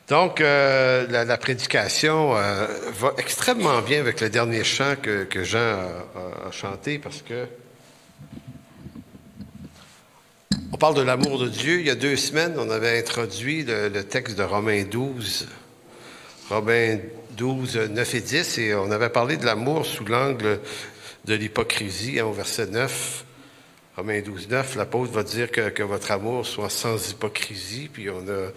Donc, la prédication va extrêmement bien avec le dernier chant que Jean a chanté parce que on parle de l'amour de Dieu. Il y a 2 semaines, on avait introduit le texte de Romains 12. Romains 12, 9 et 10, et on avait parlé de l'amour sous l'angle de l'hypocrisie, au verset 9. Romains 12, 9, l'apôtre va dire que votre amour soit sans hypocrisie, puis on a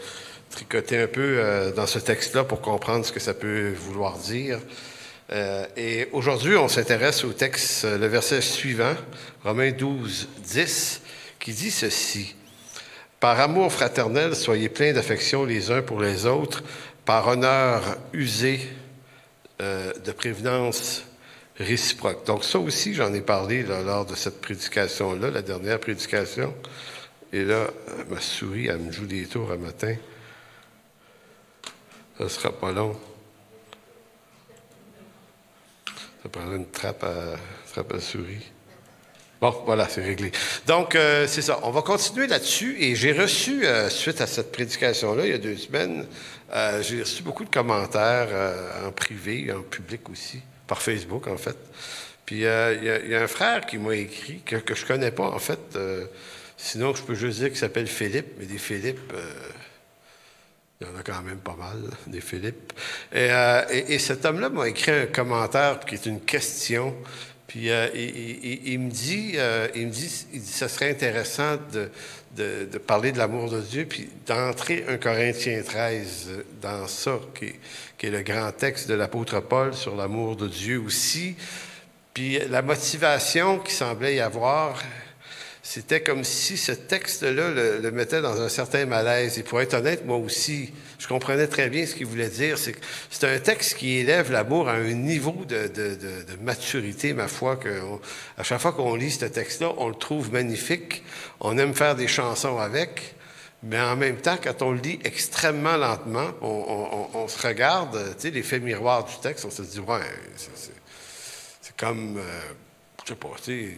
tricoté un peu dans ce texte-là pour comprendre ce que ça peut vouloir dire. Et aujourd'hui, on s'intéresse au texte, le verset suivant, Romains 12, 10, qui dit ceci. « Par amour fraternel, soyez pleins d'affection les uns pour les autres, par honneur usé de prévenance réciproque. » Donc ça aussi, j'en ai parlé là, lors de cette prédication-là, la dernière prédication. Et là, ma souris, elle me joue des tours un matin. Ça ne sera pas long. Ça prendra une trappe à souris. Bon, voilà, c'est réglé. Donc, c'est ça. On va continuer là-dessus. Et j'ai reçu, suite à cette prédication-là, il y a 2 semaines, j'ai reçu beaucoup de commentaires en privé, en public aussi, par Facebook, en fait. Puis, il y a un frère qui m'a écrit, que je connais pas, en fait. Sinon, je peux juste dire qu'il s'appelle Philippe, mais des Philippe... il y en a quand même pas mal, des Philippe. Et cet homme-là m'a écrit un commentaire qui est une question. Puis il me dit, ça serait intéressant de parler de l'amour de Dieu, puis d'entrer 1 Corinthiens 13 dans ça, qui est le grand texte de l'apôtre Paul sur l'amour de Dieu aussi. Puis la motivation qui semblait y avoir... C'était comme si ce texte-là le mettait dans un certain malaise. Et pour être honnête, moi aussi, je comprenais très bien ce qu'il voulait dire. C'est un texte qui élève l'amour à un niveau de maturité, ma foi, à chaque fois qu'on lit ce texte-là, on le trouve magnifique. On aime faire des chansons avec. Mais en même temps, quand on le lit extrêmement lentement, on se regarde, tu sais, l'effet miroir du texte, on se dit, ouais, c'est comme, je sais pas, tu sais...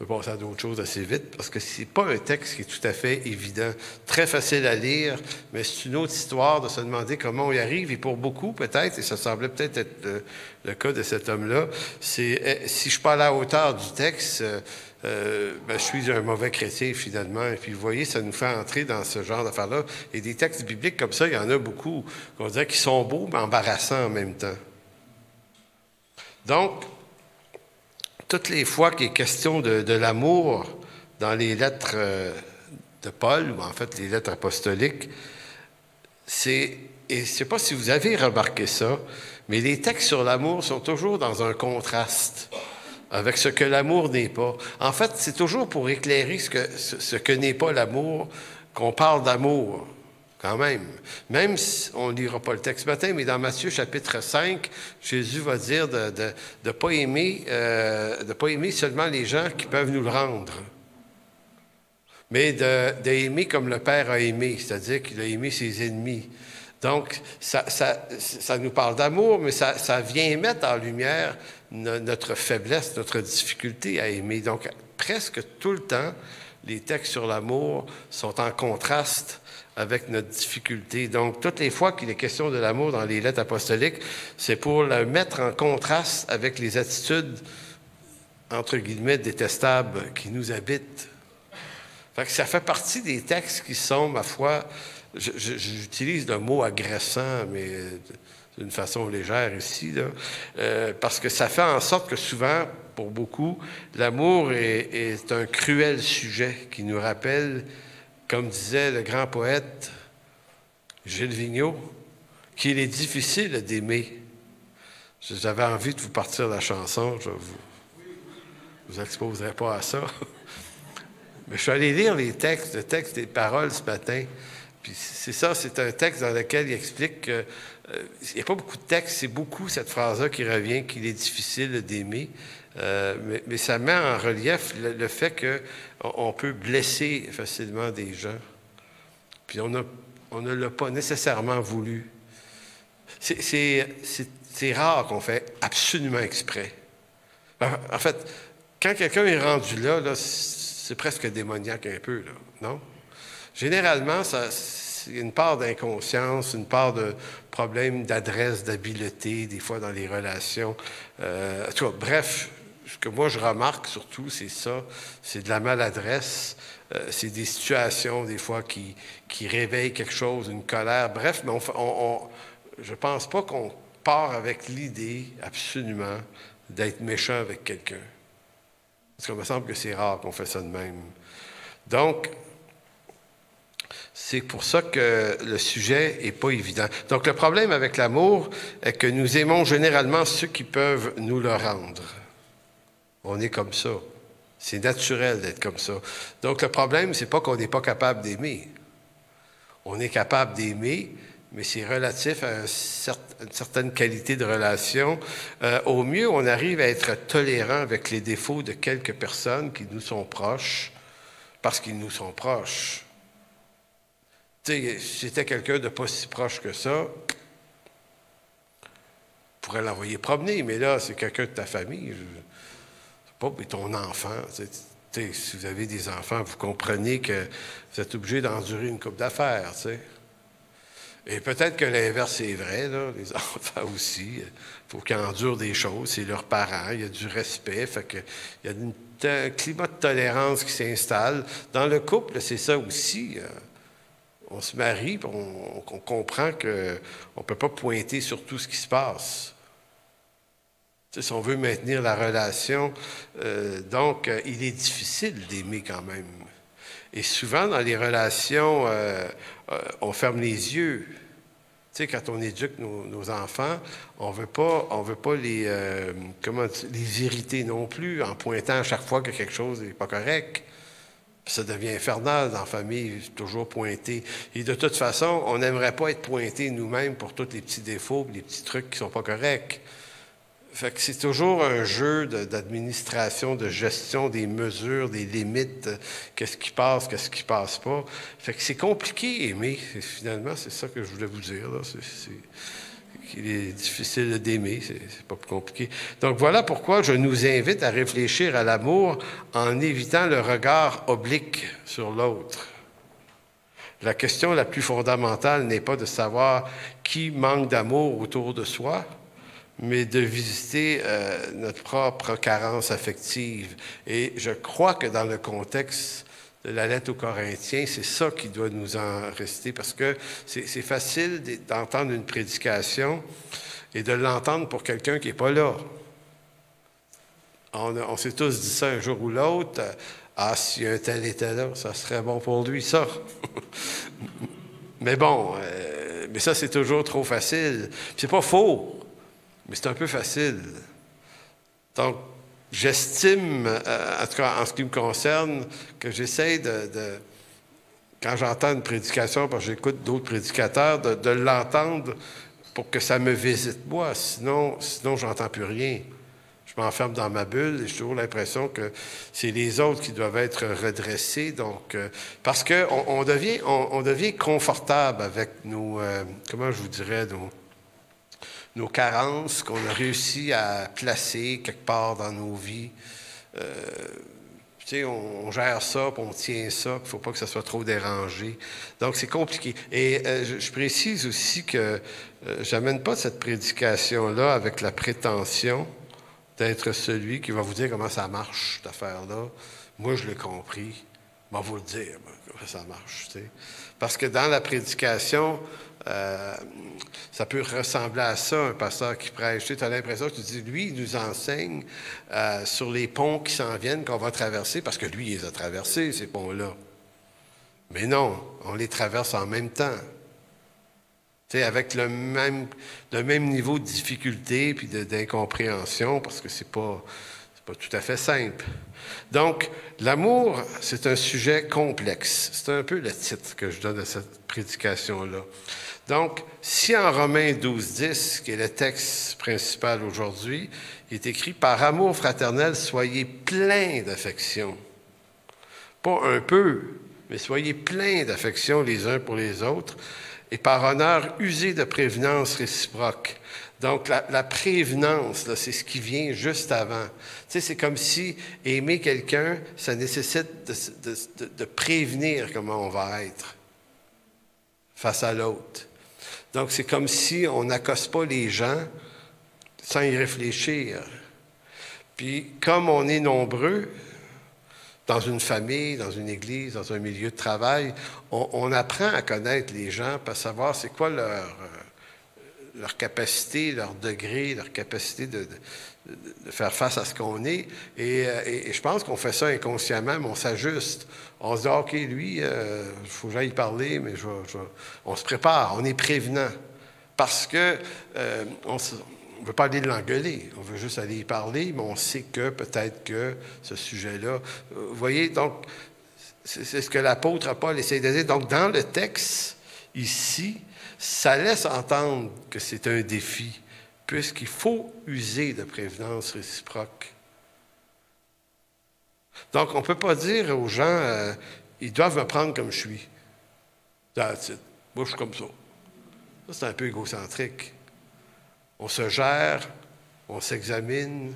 On peut passer à d'autres choses assez vite, parce que c'est pas un texte qui est tout à fait évident, très facile à lire, mais c'est une autre histoire de se demander comment on y arrive. Et pour beaucoup, peut-être, et ça semblait peut-être être le cas de cet homme-là, c'est si je suis pas à la hauteur du texte, je suis un mauvais chrétien, finalement. Et puis, vous voyez, ça nous fait entrer dans ce genre d'affaires-là. Et des textes bibliques comme ça, il y en a beaucoup, qu'on dirait qu'ils sont beaux, mais embarrassants en même temps. Donc, toutes les fois qu'il est question de l'amour dans les lettres de Paul, ou en fait les lettres apostoliques, et je ne sais pas si vous avez remarqué ça, mais les textes sur l'amour sont toujours dans un contraste avec ce que l'amour n'est pas. En fait, c'est toujours pour éclairer ce que n'est pas l'amour qu'on parle d'amour. Quand même. Même si on ne lira pas le texte ce matin, mais dans Matthieu chapitre 5, Jésus va dire de ne pas aimer seulement les gens qui peuvent nous le rendre, mais d'aimer comme le Père a aimé, c'est-à-dire qu'il a aimé ses ennemis. Donc, ça nous parle d'amour, mais ça vient mettre en lumière notre faiblesse, notre difficulté à aimer. Donc, presque tout le temps, les textes sur l'amour sont en contraste avec notre difficulté. Donc, toutes les fois qu'il est question de l'amour dans les lettres apostoliques, c'est pour le mettre en contraste avec les attitudes, entre guillemets, détestables qui nous habitent. Fait que ça fait partie des textes qui sont, ma foi, j'utilise le mot agressant, mais d'une façon légère ici, là, parce que ça fait en sorte que souvent, pour beaucoup, l'amour est un cruel sujet qui nous rappelle, comme disait le grand poète Gilles Vigneault, qu'il est difficile d'aimer. J'avais envie de vous partir la chanson, je ne vous exposerai pas à ça. Mais je suis allé lire le texte des paroles ce matin. Puis c'est ça, c'est un texte dans lequel il explique qu'il n'y a pas beaucoup de texte, c'est beaucoup cette phrase-là qui revient, qu'il est difficile d'aimer. Mais ça met en relief le fait qu'on peut blesser facilement des gens. Puis on ne l'a pas nécessairement voulu. C'est rare qu'on fait absolument exprès. En fait, quand quelqu'un est rendu là c'est presque démoniaque un peu, là, non? Généralement, il y a une part d'inconscience, une part de problème d'adresse, d'habileté, des fois dans les relations. En tout cas, bref, ce que moi je remarque surtout, c'est ça, c'est de la maladresse, c'est des situations des fois qui réveillent quelque chose, une colère. Bref, mais je ne pense pas qu'on part avec l'idée absolument d'être méchant avec quelqu'un. Parce qu'il me semble que c'est rare qu'on fait ça de même. Donc, c'est pour ça que le sujet n'est pas évident. Donc, le problème avec l'amour est que nous aimons généralement ceux qui peuvent nous le rendre. On est comme ça. C'est naturel d'être comme ça. Donc, le problème, c'est pas qu'on n'est pas capable d'aimer. On est capable d'aimer, mais c'est relatif à une certaine qualité de relation. Au mieux, on arrive à être tolérant avec les défauts de quelques personnes qui nous sont proches, parce qu'ils nous sont proches. Tu sais, si c'était quelqu'un de pas si proche que ça, on pourrait l'envoyer promener, mais là, c'est quelqu'un de ta famille. C'est pas ton enfant. Si vous avez des enfants, vous comprenez que vous êtes obligé d'endurer une couple d'affaires, tu sais. Et peut-être que l'inverse est vrai, là, les enfants aussi. Il faut qu'ils endurent des choses, c'est leurs parents, il y a du respect, fait que il y a un climat de tolérance qui s'installe. Dans le couple, c'est ça aussi. On se marie, puis on comprend qu'on ne peut pas pointer sur tout ce qui se passe. Tu sais, si on veut maintenir la relation, donc il est difficile d'aimer quand même. Et souvent, dans les relations, on ferme les yeux. Tu sais, quand on éduque nos enfants, on veut pas les irriter non plus en pointant à chaque fois que quelque chose n'est pas correct. Puis ça devient infernal dans la famille, toujours pointé. Et de toute façon, on n'aimerait pas être pointé nous-mêmes pour tous les petits défauts, les petits trucs qui ne sont pas corrects. Fait que c'est toujours un jeu d'administration, de gestion des mesures, des limites, qu'est-ce qui passe pas. Fait que c'est compliqué aimer. Finalement, c'est ça que je voulais vous dire, là. Il est difficile d'aimer, c'est pas plus compliqué. Donc voilà pourquoi je nous invite à réfléchir à l'amour en évitant le regard oblique sur l'autre. La question la plus fondamentale n'est pas de savoir qui manque d'amour autour de soi, mais de visiter notre propre carence affective. Et je crois que dans le contexte de la lettre aux Corinthiens, c'est ça qui doit nous en rester, parce que c'est facile d'entendre une prédication et de l'entendre pour quelqu'un qui n'est pas là. On s'est tous dit ça un jour ou l'autre. Ah, si un tel était là, ça serait bon pour lui, ça. Mais bon, mais ça, c'est toujours trop facile. C'est pas faux, mais c'est un peu facile. Donc, j'estime, en tout cas en ce qui me concerne, que j'essaie quand j'entends une prédication, parce que j'écoute d'autres prédicateurs, de l'entendre pour que ça me visite moi. Sinon je n'entends plus rien. Je m'enferme dans ma bulle et j'ai toujours l'impression que c'est les autres qui doivent être redressés. Donc, parce qu'on devient confortable avec comment je vous dirais, nos carences qu'on a réussi à placer quelque part dans nos vies. Tu sais, on gère ça, puis on tient ça, il ne faut pas que ça soit trop dérangé. Donc, c'est compliqué. Et je précise aussi que je n'amène pas cette prédication-là avec la prétention d'être celui qui va vous dire comment ça marche, cette affaire-là. Moi, je l'ai compris. Je vais vous le dire, comment ça marche. Tu sais. Parce que dans la prédication, ça peut ressembler à ça, un pasteur qui prêche. Tu as l'impression que tu dis, lui, il nous enseigne sur les ponts qui s'en viennent, qu'on va traverser, parce que lui, il les a traversés, ces ponts-là. Mais non, on les traverse en même temps. Tu sais, avec le même niveau de difficulté puis d'incompréhension, parce que c'est pas tout à fait simple. Donc, l'amour, c'est un sujet complexe. C'est un peu le titre que je donne à cette prédication-là. Donc, si en Romains 12:10, qui est le texte principal aujourd'hui, il est écrit « Par amour fraternel, soyez pleins d'affection. » Pas un peu, mais soyez pleins d'affection les uns pour les autres. Et par honneur, usez de prévenance réciproque. Donc, la prévenance, là, c'est ce qui vient juste avant. Tu sais, c'est comme si aimer quelqu'un, ça nécessite de prévenir comment on va être. face à l'autre. Donc, c'est comme si on n'accoste pas les gens sans y réfléchir. Puis, comme on est nombreux, dans une famille, dans une église, dans un milieu de travail, on apprend à connaître les gens pour savoir c'est quoi leur capacité, leur degré, leur capacité de faire face à ce qu'on est. Et je pense qu'on fait ça inconsciemment, mais on s'ajuste. On se dit, OK, lui, il faut que j'aille parler, mais on se prépare, on est prévenant. Parce que on ne veut pas aller l'engueuler, on veut juste aller y parler, mais on sait que peut-être que ce sujet-là... Vous voyez, donc, c'est ce que l'apôtre Paul essaie de dire. Donc, dans le texte, ici, ça laisse entendre que c'est un défi, puisqu'il faut user de prévenance réciproque. Donc, on ne peut pas dire aux gens, ils doivent me prendre comme je suis. That's it. Moi, je suis comme ça. Ça, c'est un peu égocentrique. On se gère, on s'examine,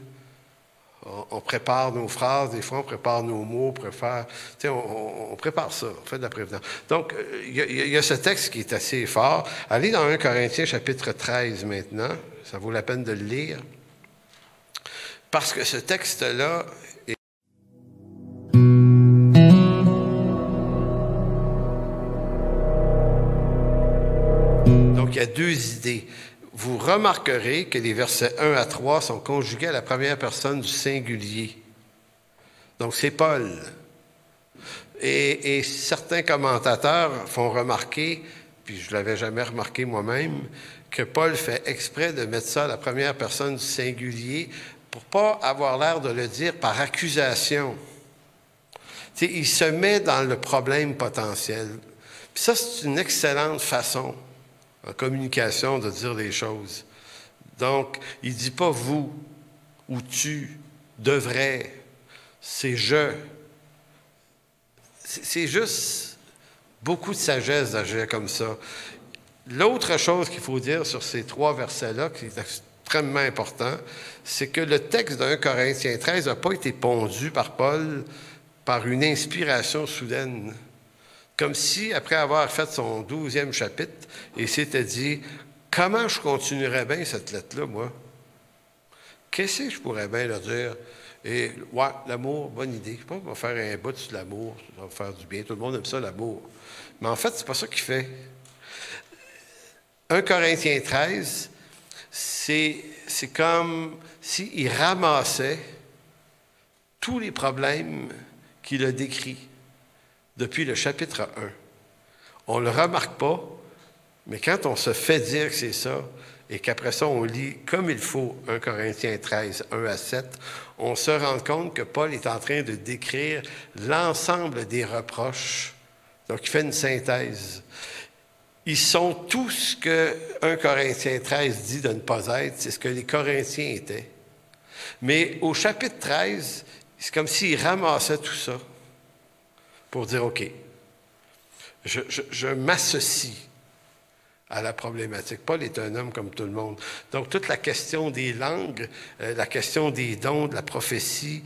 on prépare nos phrases, des fois on prépare nos mots, on prépare ça, on fait de la prévenance. Donc, il y a ce texte qui est assez fort. Allez dans 1 Corinthiens chapitre 13 maintenant, ça vaut la peine de le lire, parce que ce texte-là est... Donc, il y a deux idées. Vous remarquerez que les versets 1 à 3 sont conjugués à la première personne du singulier. Donc, c'est Paul. Et certains commentateurs font remarquer, puis je ne l'avais jamais remarqué moi-même, que Paul fait exprès de mettre ça à la première personne du singulier pour ne pas avoir l'air de le dire par accusation. Tu sais, il se met dans le problème potentiel. Puis ça, c'est une excellente façon en communication de dire les choses. Donc, il ne dit pas vous ou tu devrais, c'est je. C'est juste beaucoup de sagesse d'agir comme ça. L'autre chose qu'il faut dire sur ces trois versets-là, qui est extrêmement important, c'est que le texte de 1 Corinthiens 13 n'a pas été pondu par Paul par une inspiration soudaine. Comme si, après avoir fait son 12e chapitre, il s'était dit, comment je continuerais bien cette lettre-là, moi? Qu'est-ce que je pourrais bien leur dire? Et, ouais, l'amour, bonne idée. Je pense qu'on va faire un bout sur l'amour, ça va faire du bien. Tout le monde aime ça, l'amour. Mais en fait, c'est pas ça qu'il fait. 1 Corinthiens 13, c'est comme s'il ramassait tous les problèmes qu'il a décrits depuis le chapitre 1. On ne le remarque pas, mais quand on se fait dire que c'est ça, et qu'après ça, on lit comme il faut 1 Corinthiens 13, 1 à 7, on se rend compte que Paul est en train de décrire l'ensemble des reproches. Donc, il fait une synthèse. Ils sont tout ce que 1 Corinthiens 13 dit de ne pas être, c'est ce que les Corinthiens étaient. Mais au chapitre 13, c'est comme s'il ramassait tout ça pour dire, OK, je m'associe à la problématique. Paul est un homme comme tout le monde. Donc, toute la question des langues, la question des dons, de la prophétie,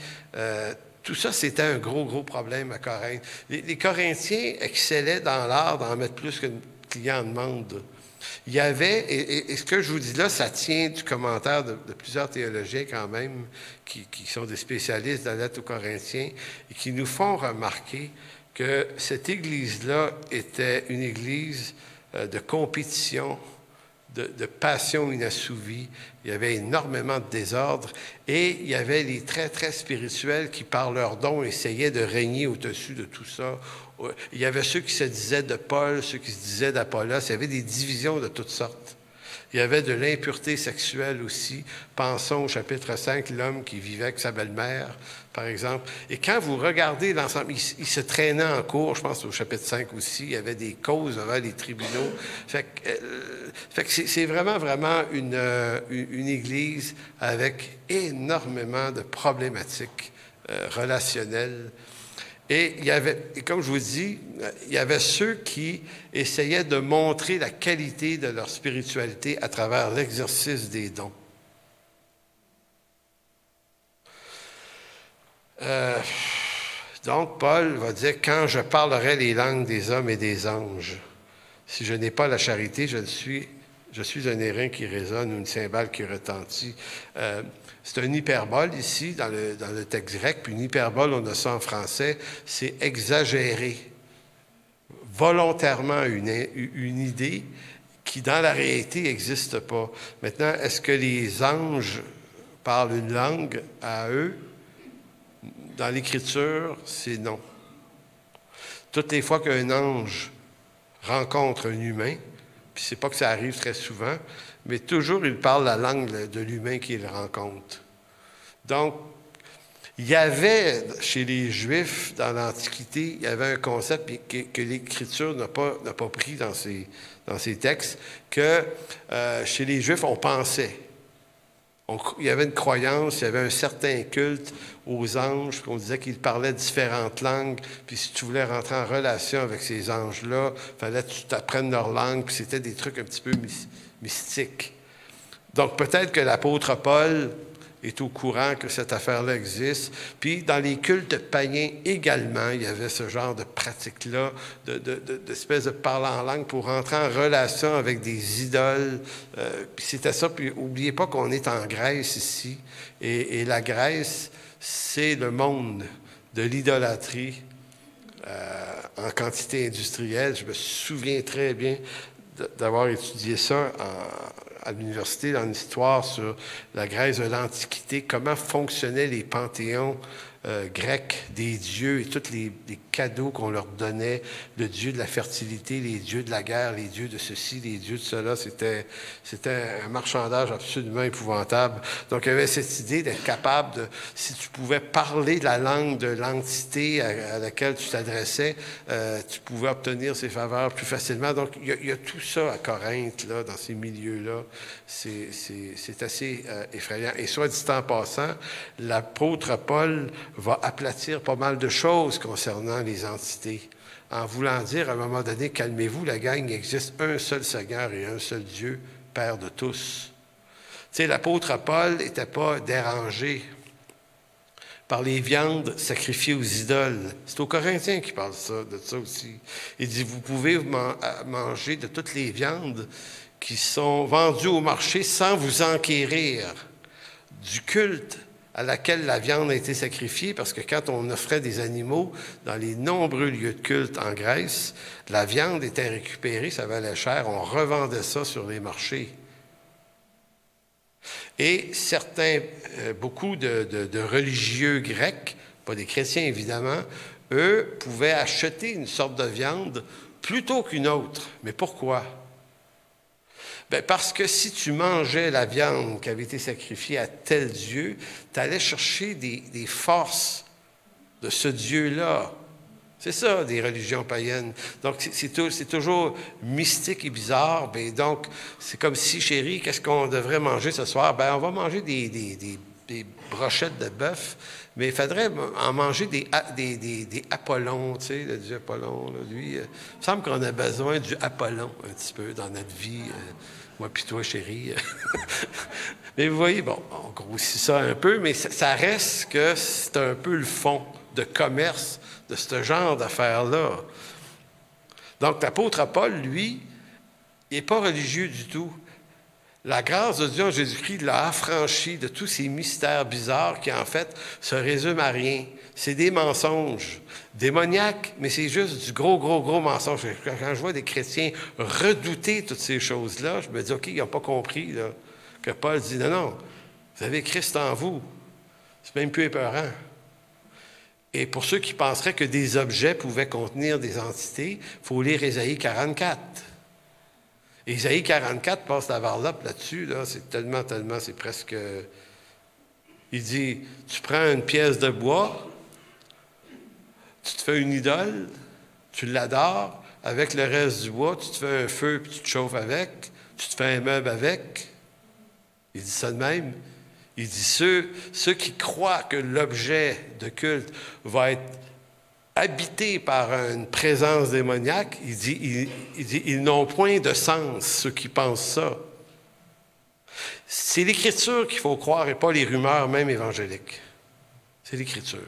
tout ça, c'était un gros, gros problème à Corinthe. Les Corinthiens excellaient dans l'art d'en mettre plus que le client en demande. Il y avait, et ce que je vous dis là, ça tient du commentaire de plusieurs théologiens quand même, qui sont des spécialistes de la lettre aux Corinthiens, et qui nous font remarquer que cette Église-là était une Église de compétition, de passion inassouvie. Il y avait énormément de désordre et il y avait les très, très spirituels qui, par leurs dons, essayaient de régner au-dessus de tout ça. Il y avait ceux qui se disaient de Paul, ceux qui se disaient d'Apollos. Il y avait des divisions de toutes sortes. Il y avait de l'impureté sexuelle aussi. Pensons au chapitre 5, l'homme qui vivait avec sa belle-mère, par exemple. Et quand vous regardez l'ensemble, il se traînait en cours, je pense au chapitre 5 aussi, il y avait des causes devant les tribunaux. Fait que c'est vraiment, vraiment une Église avec énormément de problématiques relationnelles. Et il y avait, et comme je vous dis, il y avait ceux qui essayaient de montrer la qualité de leur spiritualité à travers l'exercice des dons. Donc, Paul va dire, quand je parlerai les langues des hommes et des anges. Si je n'ai pas la charité, je suis un airain qui résonne ou une cymbale qui retentit. C'est un hyperbole ici, dans le texte grec, puis une hyperbole, on a ça en français, c'est exagérer volontairement une idée qui, dans la réalité, n'existe pas. Maintenant, est-ce que les anges parlent une langue à eux? Dans l'Écriture, c'est non. Toutes les fois qu'un ange rencontre un humain, puis c'est pas que ça arrive très souvent, mais toujours il parle la langue de l'humain qu'il rencontre. Donc, il y avait, chez les Juifs, dans l'Antiquité, il y avait un concept que l'Écriture n'a pas pris dans ses textes, que chez les Juifs, on pensait. Il y avait une croyance, il y avait un certain culte aux anges, puis on disait qu'ils parlaient différentes langues, puis si tu voulais rentrer en relation avec ces anges-là, il fallait que tu t'apprennes leur langue, puis c'était des trucs un petit peu mystiques. Donc peut-être que l'apôtre Paul est au courant que cette affaire-là existe. Puis dans les cultes païens également, il y avait ce genre de pratique-là, d'espèce de parler en langue pour rentrer en relation avec des idoles. Puis c'était ça. Puis n'oubliez pas qu'on est en Grèce ici. Et la Grèce, c'est le monde de l'idolâtrie en quantité industrielle. Je me souviens très bien d'avoir étudié ça à l'université, dans l'histoire sur la Grèce de l'Antiquité, comment fonctionnaient les panthéons grecs des dieux et tous les cadeaux qu'on leur donnait, le dieu de la fertilité, les dieux de la guerre, les dieux de ceci, les dieux de cela. C'était un marchandage absolument épouvantable. Donc, il y avait cette idée d'être capable de, si tu pouvais parler la langue de l'entité à laquelle tu t'adressais, tu pouvais obtenir ses faveurs plus facilement. Donc, il y a tout ça à Corinthe, là, dans ces milieux-là. C'est assez effrayant. Et soit dit en passant, l'apôtre Paul va aplatir pas mal de choses concernant les entités, en voulant dire à un moment donné, calmez-vous, la gang, il existe un seul Seigneur et un seul Dieu, Père de tous. Tu sais, l'apôtre Paul n'était pas dérangé par les viandes sacrifiées aux idoles. C'est aux Corinthiens qui parle de ça aussi. Il dit, vous pouvez manger de toutes les viandes qui sont vendues au marché sans vous enquérir du culte à laquelle la viande a été sacrifiée, parce que quand on offrait des animaux dans les nombreux lieux de culte en Grèce, la viande était récupérée, ça valait cher, on revendait ça sur les marchés. Et certains, beaucoup de religieux grecs, pas des chrétiens évidemment, eux pouvaient acheter une sorte de viande plutôt qu'une autre. Mais pourquoi? Bien, parce que si tu mangeais la viande qui avait été sacrifiée à tel Dieu, tu allais chercher des forces de ce Dieu-là. C'est ça, des religions païennes. Donc, c'est toujours mystique et bizarre. Bien, donc, c'est comme si, chérie, qu'est-ce qu'on devrait manger ce soir? Bien, on va manger des brochettes de bœuf, mais il faudrait en manger des Apollons, tu sais, le dieu Apollon. Là, lui, il me semble qu'on a besoin du Apollon un petit peu dans notre vie. Moi puis toi, chérie. Mais vous voyez, bon, on grossit ça un peu, mais ça reste que c'est un peu le fond de commerce de ce genre d'affaires-là. Donc, l'apôtre Paul, lui, il n'est pas religieux du tout. La grâce de Dieu en Jésus-Christ l'a affranchi de tous ces mystères bizarres qui, en fait, se résument à rien. C'est des mensonges démoniaques, mais c'est juste du gros mensonge. Quand je vois des chrétiens redouter toutes ces choses-là, je me dis, OK, ils n'ont pas compris là, que Paul dit, non, vous avez Christ en vous. C'est même plus épeurant. Et pour ceux qui penseraient que des objets pouvaient contenir des entités, il faut lire Ésaïe 44. Ésaïe 44 passe la varlope là-dessus, là, c'est tellement, c'est presque... Il dit, tu prends une pièce de bois, tu te fais une idole, tu l'adores, avec le reste du bois, tu te fais un feu puis tu te chauffes avec, tu te fais un meuble avec. Il dit ça de même. Il dit, ceux qui croient que l'objet de culte va être habité par une présence démoniaque, il dit ils n'ont point de sens, ceux qui pensent ça. C'est l'Écriture qu'il faut croire et pas les rumeurs, même évangéliques. C'est l'Écriture.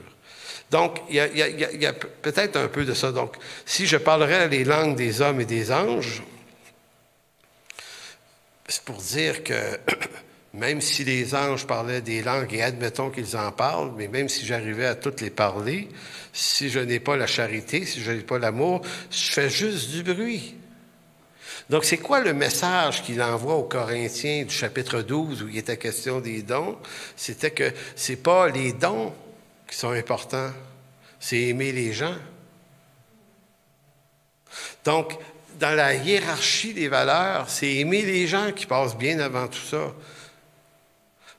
Donc, il y a peut-être un peu de ça. Donc, si je parlerais les langues des hommes et des anges, c'est pour dire que même si les anges parlaient des langues, et admettons qu'ils en parlent, mais même si j'arrivais à toutes les parler, si je n'ai pas la charité, si je n'ai pas l'amour, je fais juste du bruit. Donc, c'est quoi le message qu'il envoie aux Corinthiens du chapitre 12 où il était question des dons? C'était que c'est pas les dons qui sont importants, c'est aimer les gens. Donc, dans la hiérarchie des valeurs, c'est aimer les gens qui passe bien avant tout ça.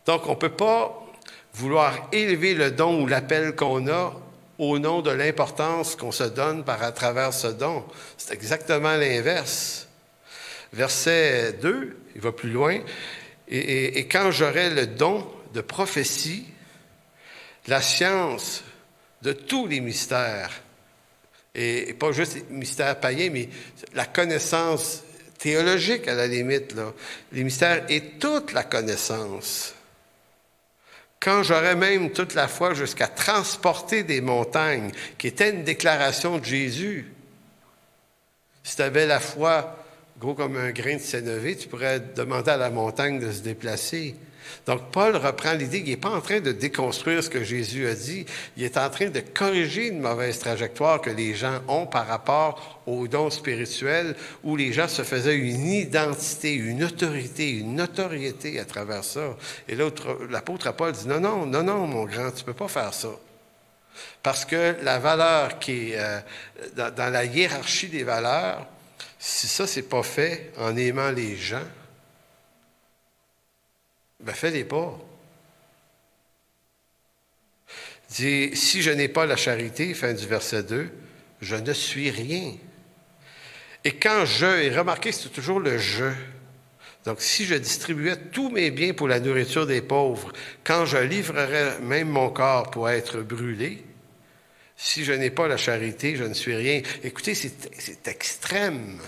Donc, on ne peut pas vouloir élever le don ou l'appel qu'on a au nom de l'importance qu'on se donne à travers ce don. C'est exactement l'inverse. Verset 2, il va plus loin. Et quand j'aurai le don de prophétie, la science de tous les mystères, et pas juste les mystères païens, mais la connaissance théologique à la limite, là, les mystères et toute la connaissance. Quand j'aurai même toute la foi jusqu'à transporter des montagnes, qui était une déclaration de Jésus. Si tu avais la foi gros comme un grain de sénévé, tu pourrais demander à la montagne de se déplacer. Donc, Paul reprend l'idée qu'il n'est pas en train de déconstruire ce que Jésus a dit. Il est en train de corriger une mauvaise trajectoire que les gens ont par rapport aux dons spirituels où les gens se faisaient une identité, une autorité, une notoriété à travers ça. Et l'apôtre Paul dit non, non, non, non, mon grand, tu ne peux pas faire ça. Parce que la valeur qui est dans la hiérarchie des valeurs, si ça, c'est pas fait en aimant les gens, ben fais-les pas. Il dit, si je n'ai pas la charité, fin du verset 2, je ne suis rien. Et quand et remarquez, c'est toujours le je. Donc, si je distribuais tous mes biens pour la nourriture des pauvres, quand je livrerais même mon corps pour être brûlé, si je n'ai pas la charité, je ne suis rien. Écoutez, c'est extrême.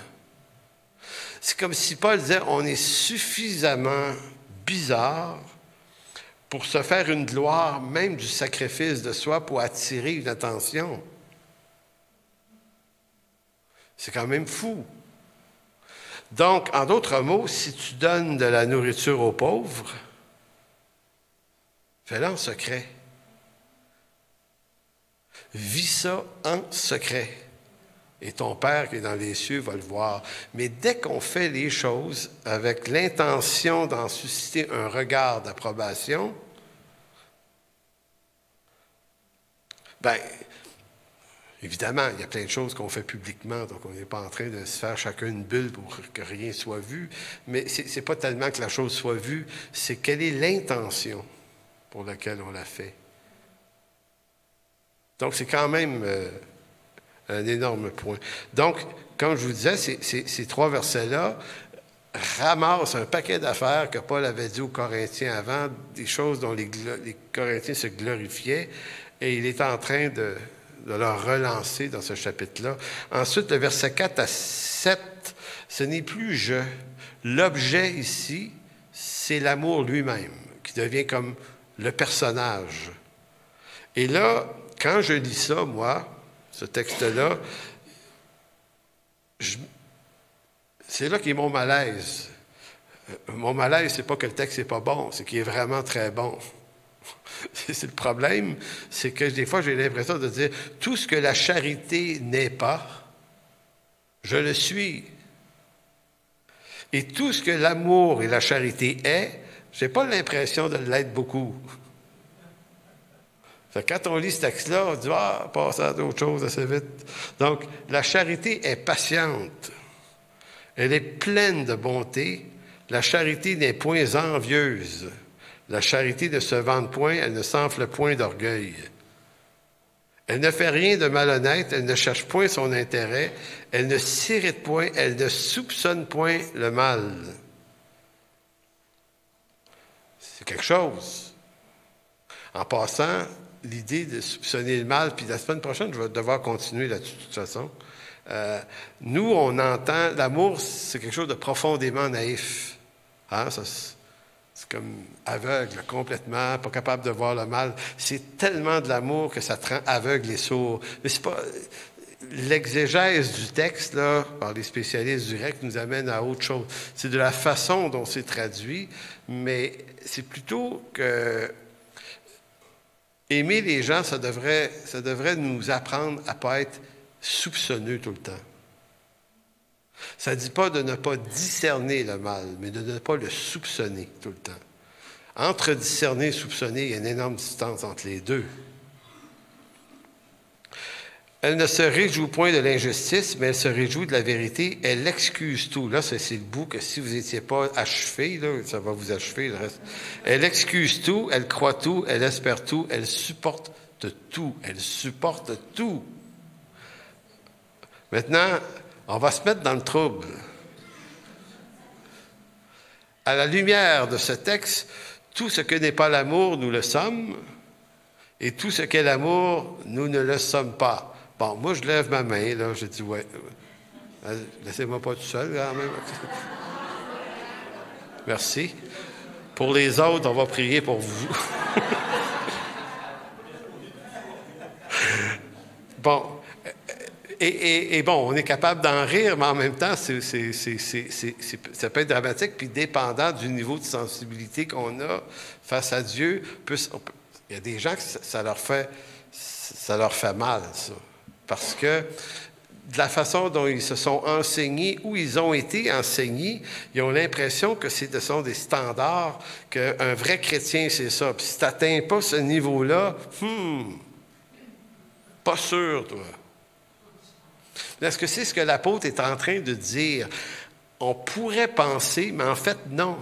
C'est comme si Paul disait, on est suffisamment bizarre pour se faire une gloire, même du sacrifice de soi, pour attirer une attention. C'est quand même fou. Donc, en d'autres mots, si tu donnes de la nourriture aux pauvres, fais-le en secret. Vis ça en secret. Et ton Père qui est dans les cieux va le voir. Mais dès qu'on fait les choses avec l'intention d'en susciter un regard d'approbation, bien, évidemment, il y a plein de choses qu'on fait publiquement, donc on n'est pas en train de se faire chacun une bulle pour que rien soit vu, mais ce n'est pas tellement que la chose soit vue, c'est quelle est l'intention pour laquelle on la fait. Donc, c'est quand même un énorme point. Donc, comme je vous disais, ces trois versets-là ramassent un paquet d'affaires que Paul avait dit aux Corinthiens avant, des choses dont les Corinthiens se glorifiaient, et il est en train de leur relancer dans ce chapitre-là. Ensuite, le verset 4 à 7, ce n'est plus « je ». L'objet ici, c'est l'amour lui-même, qui devient comme le personnage. Et là, quand je lis ça, moi, ce texte-là, c'est là qu'est mon malaise. Mon malaise, c'est pas que le texte n'est pas bon, c'est qu'il est vraiment très bon. C'est le problème, c'est que des fois, j'ai l'impression de dire, tout ce que la charité n'est pas, je le suis. Et tout ce que l'amour et la charité est, je n'ai pas l'impression de l'être beaucoup. Quand on lit ce texte-là, on dit « Ah, passe à d'autres choses assez vite. » Donc, la charité est patiente. Elle est pleine de bonté. La charité n'est point envieuse. La charité ne se vante point, elle ne s'enfle point d'orgueil. Elle ne fait rien de malhonnête, elle ne cherche point son intérêt, elle ne s'irrite point, elle ne soupçonne point le mal. C'est quelque chose. En passant, l'idée de soupçonner le mal, puis la semaine prochaine, je vais devoir continuer là-dessus de toute façon. Nous, on entend, l'amour, c'est quelque chose de profondément naïf. Hein? C'est comme aveugle complètement, pas capable de voir le mal. C'est tellement de l'amour que ça te rend aveugle et sourd. Mais c'est pas... L'exégèse du texte, là, par les spécialistes du grec, nous amène à autre chose. C'est de la façon dont c'est traduit, mais c'est plutôt que aimer les gens, ça devrait nous apprendre à ne pas être soupçonneux tout le temps. Ça ne dit pas de ne pas discerner le mal, mais de ne pas le soupçonner tout le temps. Entre discerner et soupçonner, il y a une énorme distance entre les deux. Elle ne se réjouit point de l'injustice, mais elle se réjouit de la vérité. Elle excuse tout. Là, c'est le bout que si vous n'étiez pas achevé, là, ça va vous achever le reste. Elle excuse tout, elle croit tout, elle espère tout, elle supporte tout. Elle supporte tout. Maintenant, on va se mettre dans le trouble. À la lumière de ce texte, tout ce que n'est pas l'amour, nous le sommes, et tout ce qu'est l'amour, nous ne le sommes pas. Bon, moi, je lève ma main, là, je dis, ouais, laissez-moi pas tout seul, quand même. Merci. Pour les autres, on va prier pour vous. Bon, et bon, on est capable d'en rire, mais en même temps, ça peut être dramatique, puis dépendant du niveau de sensibilité qu'on a face à Dieu, il y a des gens que ça leur fait mal, ça. Parce que de la façon dont ils se sont enseignés, ou ils ont été enseignés, ils ont l'impression que ce sont des standards, qu'un vrai chrétien, c'est ça. Puis si tu n'atteins pas ce niveau-là, pas sûr, toi. Est-ce que c'est ce que l'apôtre est en train de dire? On pourrait penser, mais en fait, non.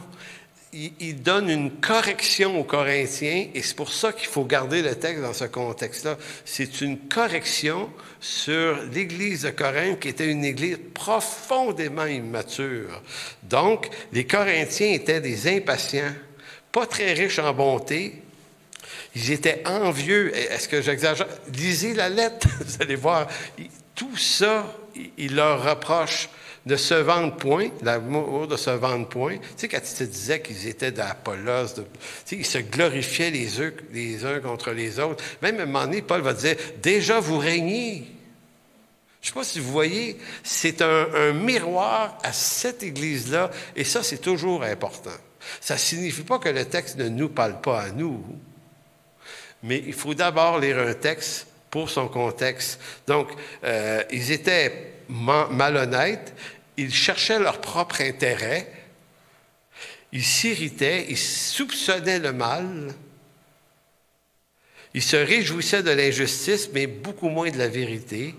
Il donne une correction aux Corinthiens, et c'est pour ça qu'il faut garder le texte dans ce contexte-là. C'est une correction sur l'Église de Corinthe, qui était une Église profondément immature. Donc, les Corinthiens étaient des impatients, pas très riches en bonté. Ils étaient envieux. Est-ce que j'exagère? Lisez la lettre, vous allez voir. Tout ça, il leur reproche de se vendre point, l'amour de se vendre point. Tu sais, quand il te disait qu'ils étaient d'Apollos, tu sais, ils se glorifiaient les uns contre les autres. Même à un moment donné, Paul va dire, déjà vous régnez. Je ne sais pas si vous voyez, c'est un miroir à cette Église-là, et ça, c'est toujours important. Ça ne signifie pas que le texte ne nous parle pas à nous, mais il faut d'abord lire un texte pour son contexte. Donc, ils étaient malhonnêtes, ils cherchaient leur propre intérêt, ils s'irritaient, ils soupçonnaient le mal, ils se réjouissaient de l'injustice, mais beaucoup moins de la vérité.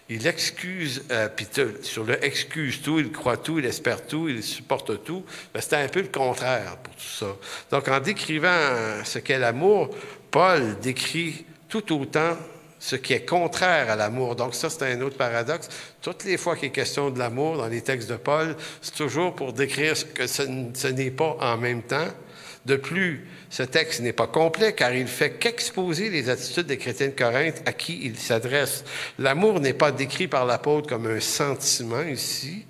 Ils excusent, puis sur le excuse tout, il croit tout, il espère tout, il supporte tout. Ben, c'était un peu le contraire pour tout ça. Donc, en décrivant ce qu'est l'amour, Paul décrit tout autant ce qui est contraire à l'amour. Donc ça, c'est un autre paradoxe. Toutes les fois qu'il est question de l'amour dans les textes de Paul, c'est toujours pour décrire que ce n'est pas en même temps. De plus, ce texte n'est pas complet car il fait qu'exposer les attitudes des chrétiens de Corinthe à qui il s'adresse. L'amour n'est pas décrit par l'apôtre comme un sentiment ici,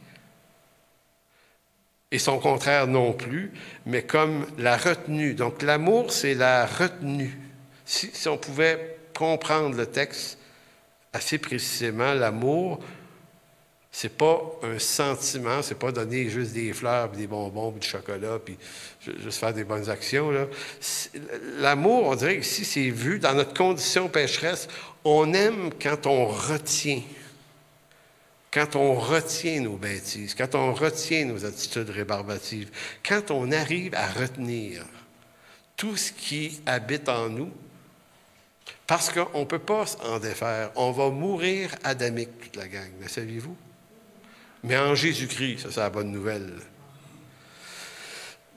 et son contraire non plus, mais comme la retenue. Donc l'amour, c'est la retenue. Si on pouvait comprendre le texte assez précisément, l'amour, c'est pas un sentiment, c'est pas donner juste des fleurs, puis des bonbons, puis du chocolat, puis juste faire des bonnes actions, là. L'amour, on dirait que ici, c'est vu dans notre condition pécheresse, on aime quand on retient nos bêtises, quand on retient nos attitudes rébarbatives, quand on arrive à retenir tout ce qui habite en nous, parce qu'on ne peut pas s'en défaire. On va mourir adamique, toute la gang, le saviez-vous? Mais en Jésus-Christ, ça c'est la bonne nouvelle.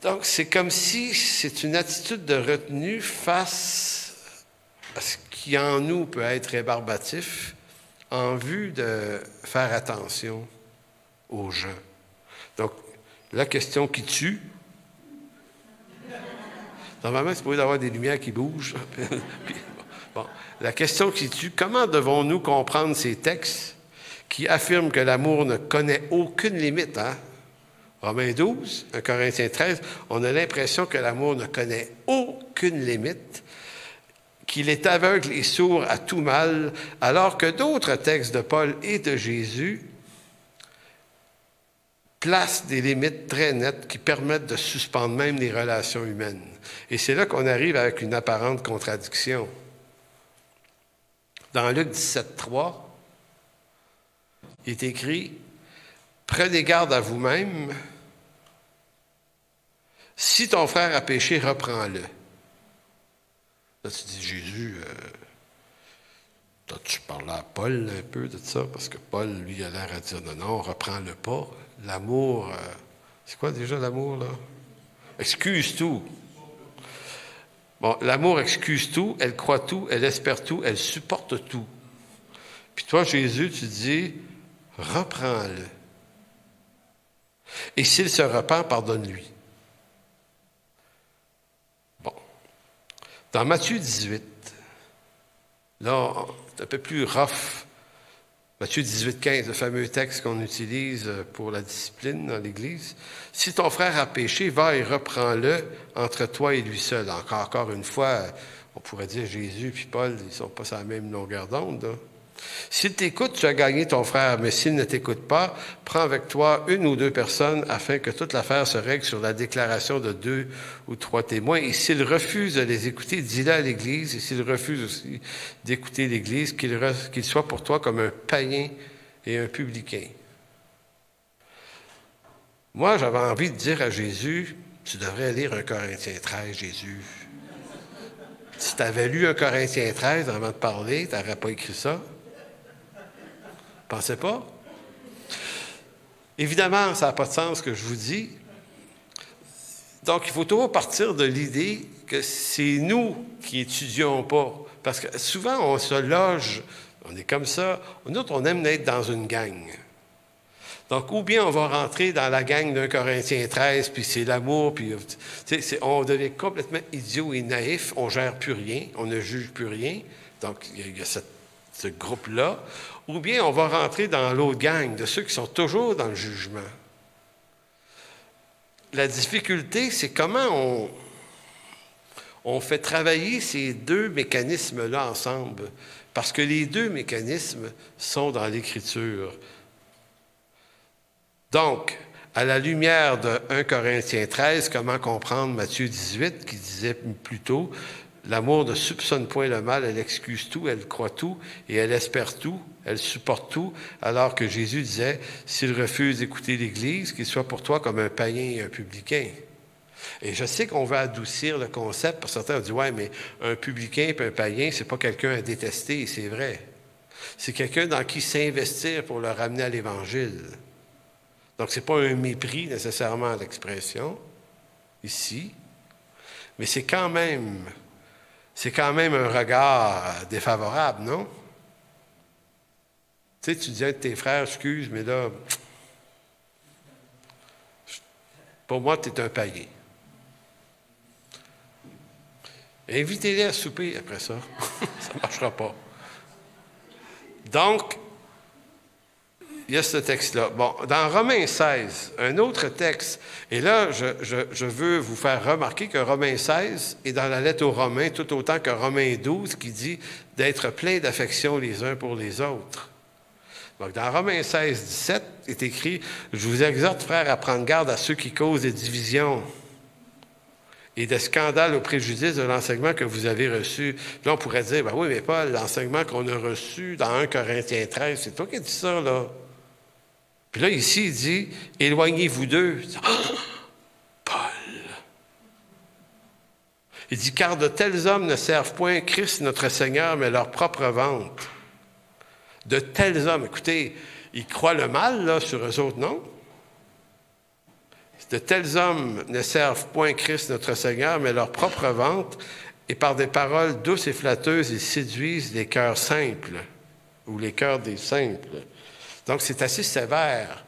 Donc, c'est comme si c'est une attitude de retenue face à ce qui en nous peut être rébarbatif en vue de faire attention aux gens. Donc, la question qui tue, normalement, c'est pour avoir des lumières qui bougent. Bon, la question qui tue, comment devons-nous comprendre ces textes qui affirment que l'amour ne connaît aucune limite, hein? Romains 12, 1 Corinthiens 13, on a l'impression que l'amour ne connaît aucune limite, qu'il est aveugle et sourd à tout mal, alors que d'autres textes de Paul et de Jésus placent des limites très nettes qui permettent de suspendre même les relations humaines. Et c'est là qu'on arrive avec une apparente contradiction. Dans Luc 17, 3, il est écrit « Prenez garde à vous-même. Si ton frère a péché, reprends-le. » Là, tu dis, Jésus, tu parlais à Paul un peu de ça, parce que Paul, lui, il a l'air à dire, non, reprends-le pas. L'amour, c'est quoi déjà l'amour, là? Excuse tout. Bon, l'amour excuse tout, elle croit tout, elle espère tout, elle supporte tout. Puis toi, Jésus, tu dis, reprends-le. Et s'il se repent, pardonne-lui. Bon. Dans Matthieu 18, là, c'est un peu plus rough. Matthieu 18, 15, le fameux texte qu'on utilise pour la discipline dans l'Église. « Si ton frère a péché, va et reprends-le entre toi et lui seul. » Encore une fois, on pourrait dire Jésus puis Paul, ils ne sont pas sur la même longueur d'onde. Là. S'il t'écoute, tu as gagné ton frère, mais s'il ne t'écoute pas, prends avec toi une ou deux personnes afin que toute l'affaire se règle sur la déclaration de 2 ou 3 témoins. Et s'il refuse de les écouter, dis-le à l'Église. Et s'il refuse aussi d'écouter l'Église, qu'il soit pour toi comme un païen et un publicain. Moi, j'avais envie de dire à Jésus, tu devrais lire 1 Corinthiens 13, Jésus. Si tu avais lu 1 Corinthiens 13 avant de parler, tu n'aurais pas écrit ça. Pensez pas? Évidemment, ça n'a pas de sens ce que je vous dis. Donc, il faut toujours partir de l'idée que c'est nous qui étudions pas. Parce que souvent, on se loge, on est comme ça. Nous autres, on aime être dans une gang. Donc, ou bien on va rentrer dans la gang d'un Corinthiens 13, puis c'est l'amour, puis on devient complètement idiot et naïf, on ne gère plus rien, on ne juge plus rien. Donc, il y a ce groupe-là. Ou bien on va rentrer dans l'autre gang, de ceux qui sont toujours dans le jugement. La difficulté, c'est comment on fait travailler ces deux mécanismes-là ensemble, parce que les deux mécanismes sont dans l'Écriture. Donc, à la lumière de 1 Corinthiens 13, comment comprendre Matthieu 18, qui disait plus tôt, l'amour ne soupçonne point le mal, elle excuse tout, elle croit tout, et elle espère tout, elle supporte tout, alors que Jésus disait, s'il refuse d'écouter l'Église, qu'il soit pour toi comme un païen et un publicain. Et je sais qu'on veut adoucir le concept, parce que certains ont dit, ouais, mais un publicain et un païen, c'est pas quelqu'un à détester, et c'est vrai. C'est quelqu'un dans qui s'investir pour le ramener à l'Évangile. Donc, ce n'est pas un mépris nécessairement à l'expression, ici, mais c'est quand même un regard défavorable, non? Tu sais, tu dis à tes frères, excuse, mais là, pour moi, tu es un païen. Invitez-les à souper après ça. Ça ne marchera pas. Donc, il y a ce texte-là. Bon, dans Romains 16, un autre texte, et là, je veux vous faire remarquer que Romains 16 est dans la lettre aux Romains, tout autant que Romains 12, qui dit d'être plein d'affection les uns pour les autres. Donc, dans Romains 16, 17, est écrit « Je vous exhorte, frères, à prendre garde à ceux qui causent des divisions et des scandales au préjudice de l'enseignement que vous avez reçu. » Là, on pourrait dire, ben oui, mais Paul, l'enseignement qu'on a reçu dans 1 Corinthiens 13, c'est toi qui dis ça, là. Puis là, ici, il dit, « Éloignez-vous d'eux. » Oh, Paul! Il dit, « Car de tels hommes ne servent point Christ notre Seigneur, mais leur propre ventre. » De tels hommes, écoutez, ils croient le mal, là, sur eux autres, non? De tels hommes ne servent point Christ notre Seigneur, mais leur propre ventre, et par des paroles douces et flatteuses, ils séduisent les cœurs simples, ou les cœurs des simples. Donc, c'est assez sévère.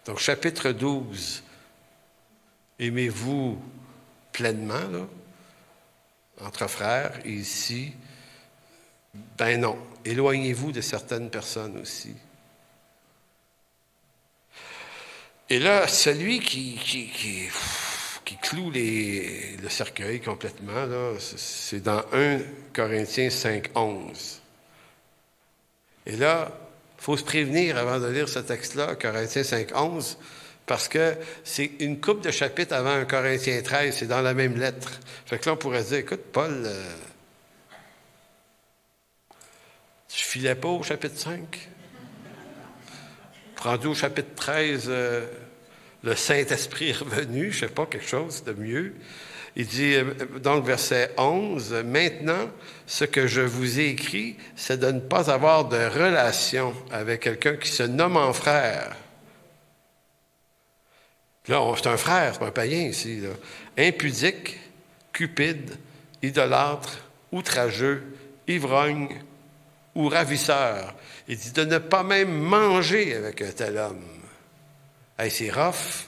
Donc, chapitre 12, aimez-vous pleinement, là, entre frères, et ici, ben non, éloignez-vous de certaines personnes aussi. Et là, celui qui cloue le cercueil complètement, là, c'est dans 1 Corinthiens 5, 11. Et là, il faut se prévenir avant de lire ce texte-là, Corinthiens 5, 11, parce que c'est une couple de chapitres avant 1 Corinthiens 13, c'est dans la même lettre. Fait que là, on pourrait dire, écoute, Paul, tu filais pas au chapitre 5? Rendu au chapitre 13, le Saint-Esprit est revenu, je ne sais pas, quelque chose de mieux. Il dit, donc, verset 11, « Maintenant, ce que je vous ai écrit, c'est de ne pas avoir de relation avec quelqu'un qui se nomme en frère. » Là, c'est un frère, c'est pas un païen ici. Là. Impudique, cupide, idolâtre, outrageux, ivrogne ou ravisseur. Il dit de ne pas même manger avec un tel homme. Hey, c'est rough.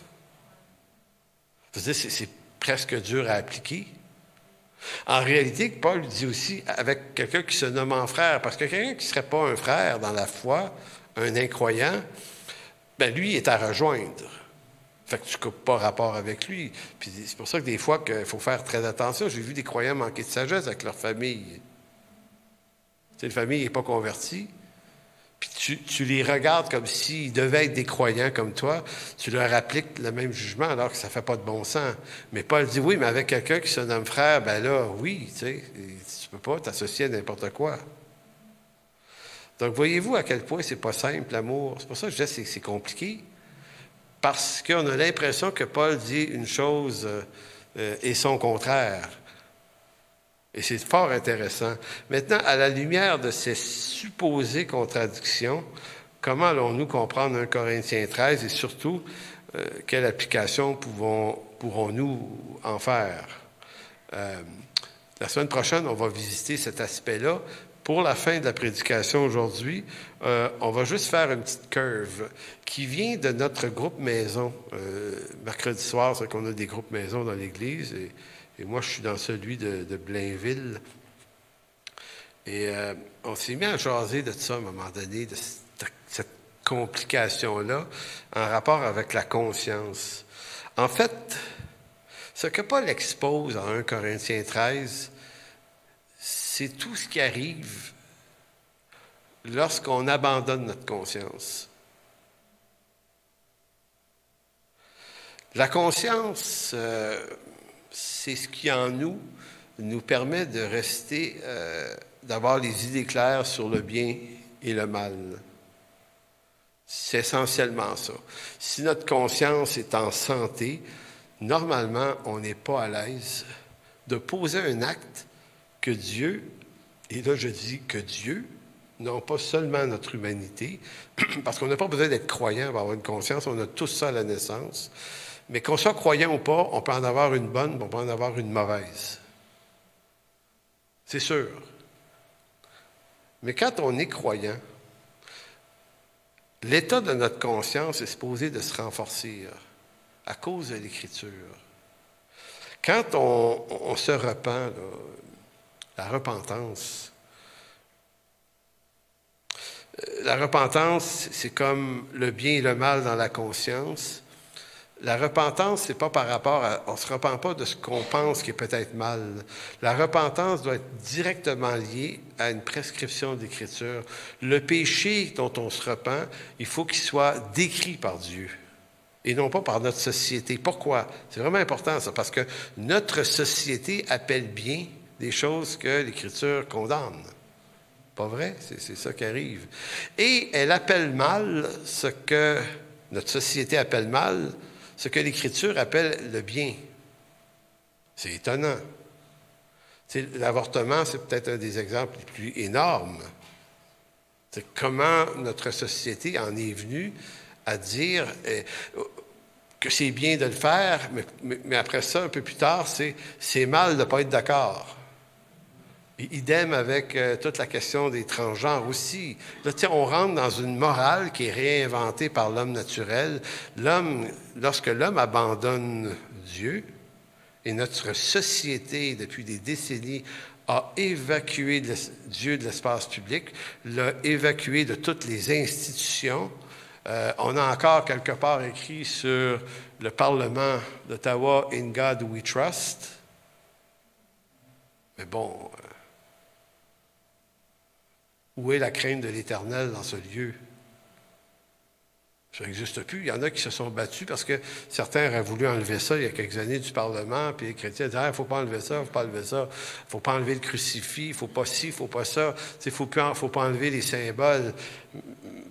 Je veux dire, c'est presque dur à appliquer. En réalité, Paul dit aussi avec quelqu'un qui se nomme en frère, parce que quelqu'un qui ne serait pas un frère dans la foi, un incroyant, ben lui, il est à rejoindre. Fait que tu ne coupes pas rapport avec lui. Puis c'est pour ça que des fois, qu'il faut faire très attention. J'ai vu des croyants manquer de sagesse avec leur famille. Tu sais, la famille n'est pas convertie. Puis tu les regardes comme s'ils devaient être des croyants comme toi. Tu leur appliques le même jugement alors que ça ne fait pas de bon sens. Mais Paul dit, oui, mais avec quelqu'un qui se nomme frère, ben là, oui, tu sais, tu ne peux pas t'associer à n'importe quoi. Donc, voyez-vous à quel point c'est pas simple, l'amour. C'est pour ça que je dis que c'est compliqué. Parce qu'on a l'impression que Paul dit une chose et son contraire. Et c'est fort intéressant. Maintenant, à la lumière de ces supposées contradictions, comment allons-nous comprendre 1 Corinthiens 13 et surtout, quelle application pourrons-nous en faire? La semaine prochaine, on va visiter cet aspect-là. Pour la fin de la prédication aujourd'hui, on va juste faire une petite curve qui vient de notre groupe maison. Mercredi soir, c'est qu'on a des groupes maison dans l'Église et moi, je suis dans celui de Blainville. Et on s'est mis à jaser de ça à un moment donné, de cette complication-là en rapport avec la conscience. En fait, ce que Paul expose en 1 Corinthiens 13, c'est tout ce qui arrive lorsqu'on abandonne notre conscience. La conscience, c'est ce qui en nous permet de rester, d'avoir les idées claires sur le bien et le mal. C'est essentiellement ça. Si notre conscience est en santé, normalement, on n'est pas à l'aise de poser un acte que Dieu, et là je dis que Dieu, non pas seulement notre humanité, parce qu'on n'a pas besoin d'être croyant pour avoir une conscience, on a tous ça à la naissance, mais qu'on soit croyant ou pas, on peut en avoir une bonne, on peut en avoir une mauvaise. C'est sûr. Mais quand on est croyant, l'état de notre conscience est supposé de se renforcer à cause de l'Écriture. Quand on se repent, là, la repentance, c'est comme le bien et le mal dans la conscience. La repentance, c'est pas par rapport à... On ne se repent pas de ce qu'on pense qui est peut-être mal. La repentance doit être directement liée à une prescription d'Écriture. Le péché dont on se repent, il faut qu'il soit décrit par Dieu et non pas par notre société. Pourquoi? C'est vraiment important, ça, parce que notre société appelle bien des choses que l'Écriture condamne. Pas vrai? C'est ça qui arrive. Et elle appelle mal ce que notre société appelle mal, ce que l'Écriture appelle le bien. C'est étonnant. L'avortement, c'est peut-être un des exemples les plus énormes. C'est comment notre société en est venue à dire que c'est bien de le faire, mais après ça, un peu plus tard, c'est mal de ne pas être d'accord. Et idem avec toute la question des transgenres aussi. Là, on rentre dans une morale qui est réinventée par l'homme naturel. Lorsque l'homme abandonne Dieu, et notre société, depuis des décennies, a évacué Dieu de l'espace public, l'a évacué de toutes les institutions, On a encore quelque part écrit sur le Parlement d'Ottawa « In God we trust ». Mais bon, où est la crainte de l'Éternel dans ce lieu? Ça n'existe plus. Il y en a qui se sont battus parce que certains auraient voulu enlever ça il y a quelques années du Parlement, puis les chrétiens disaient « il ne faut pas enlever ça, il ne faut pas enlever ça, il ne faut pas enlever le crucifix, il ne faut pas ci, il ne faut pas ça, il ne faut pas enlever les symboles. »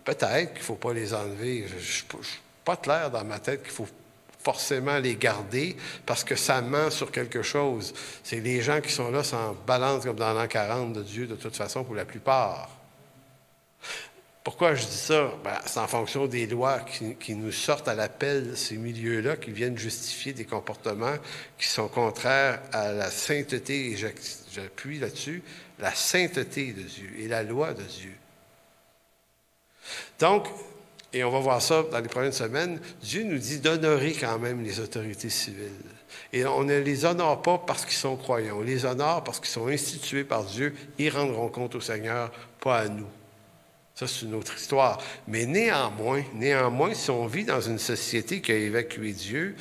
Peut-être qu'il ne faut pas les enlever. Je ne suis pas clair dans ma tête qu'il faut forcément les garder parce que ça ment sur quelque chose. C'est les gens qui sont là s'en balancent comme dans l'an 40 de Dieu, de toute façon, pour la plupart. Pourquoi je dis ça? C'est en fonction des lois qui nous sortent à l'appel, ces milieux-là, qui viennent justifier des comportements qui sont contraires à la sainteté, et j'appuie là-dessus, la sainteté de Dieu et la loi de Dieu. Donc, et on va voir ça dans les prochaines semaines, Dieu nous dit d'honorer quand même les autorités civiles. Et on ne les honore pas parce qu'ils sont croyants, on les honore parce qu'ils sont institués par Dieu, ils rendront compte au Seigneur, pas à nous. Ça, c'est une autre histoire. Mais néanmoins, si on vit dans une société qui a évacué Dieu,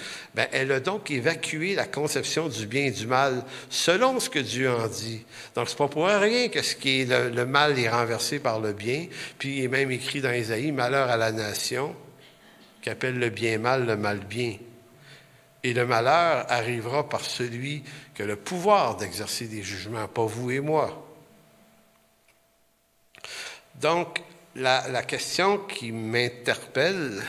elle a donc évacué la conception du bien et du mal selon ce que Dieu en dit. Donc, c'est pas pour rien que ce qui est le mal est renversé par le bien. Puis, il est même écrit dans Ésaïe, « Malheur à la nation, qui appelle le bien mal, le mal bien. » Et le malheur arrivera par celui qui a le pouvoir d'exercer des jugements, pas vous et moi. Donc, la question qui m'interpelle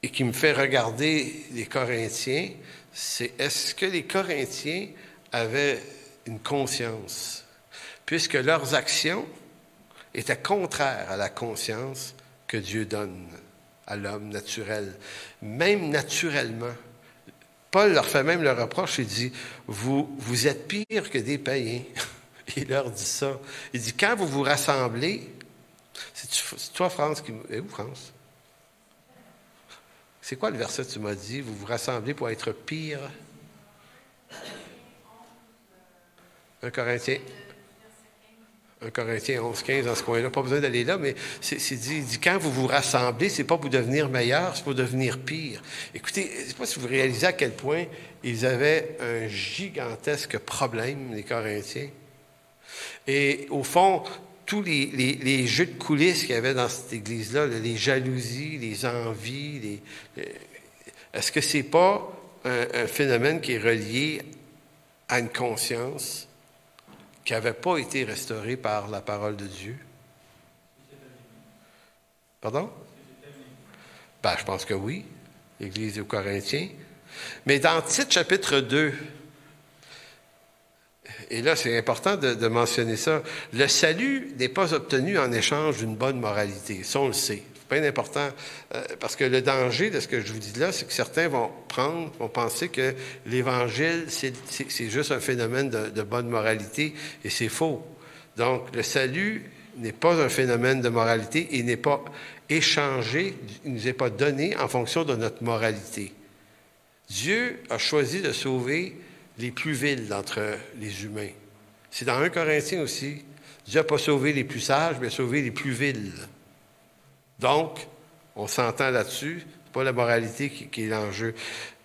et qui me fait regarder les Corinthiens, c'est est-ce que les Corinthiens avaient une conscience, puisque leurs actions étaient contraires à la conscience que Dieu donne à l'homme naturel. Même naturellement. Paul leur fait même le reproche, il dit, vous êtes pire que des païens. Il leur dit ça. Il dit, quand vous vous rassemblez, c'est toi, France, qui... où, France? C'est quoi le verset que tu m'as dit? Vous vous rassemblez pour être pire? 1 Corinthiens 11, 15, dans ce coin-là. Pas besoin d'aller là, mais il dit, quand vous vous rassemblez, c'est pas pour devenir meilleur, c'est pour devenir pire. Écoutez, je ne sais pas si vous réalisez à quel point ils avaient un gigantesque problème, les Corinthiens. Et au fond, tous les jeux de coulisses qu'il y avait dans cette église-là, les jalousies, les envies, est-ce que ce n'est pas un phénomène qui est relié à une conscience qui n'avait pas été restaurée par la parole de Dieu? Pardon? Je pense que oui, l'Église aux Corinthiens. Mais dans Tite, chapitre 2, et là, c'est important de mentionner ça. Le salut n'est pas obtenu en échange d'une bonne moralité. Ça, on le sait. C'est bien important parce que le danger de ce que je vous dis là, c'est que certains vont penser que l'Évangile, c'est juste un phénomène de bonne moralité et c'est faux. Donc, le salut n'est pas un phénomène de moralité et n'est pas échangé, il ne nous est pas donné en fonction de notre moralité. Dieu a choisi de sauver les plus vils d'entre les humains. C'est dans 1 Corinthiens aussi. Dieu n'a pas sauvé les plus sages, mais a sauvé les plus vils. Donc, on s'entend là-dessus, c'est pas la moralité qui est l'enjeu.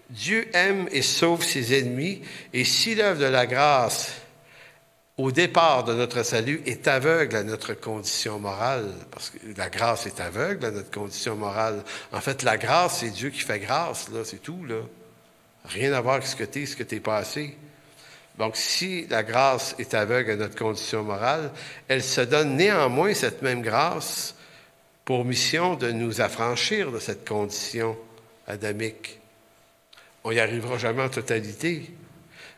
Dieu aime et sauve ses ennemis, et si l'œuvre de la grâce, au départ de notre salut, est aveugle à notre condition morale, parce que la grâce est aveugle à notre condition morale. En fait, la grâce, c'est Dieu qui fait grâce, là, c'est tout, là. Rien à voir avec ce que t'es passé. Donc, si la grâce est aveugle à notre condition morale, elle se donne néanmoins cette même grâce pour mission de nous affranchir de cette condition adamique. On n'y arrivera jamais en totalité.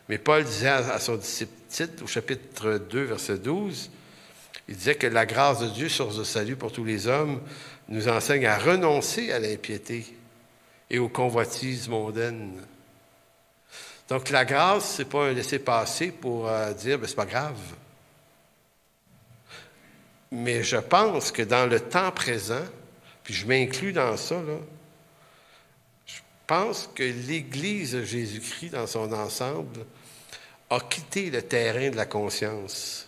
Mais Paul disait à son disciple Tite, au chapitre 2, verset 12, il disait que la grâce de Dieu, source de salut pour tous les hommes, nous enseigne à renoncer à l'impiété et aux convoitises mondaines. Donc, la grâce, ce n'est pas un laisser-passer pour dire, c'est pas grave. Mais je pense que dans le temps présent, puis je m'inclus dans ça, là, je pense que l'Église de Jésus-Christ, dans son ensemble, a quitté le terrain de la conscience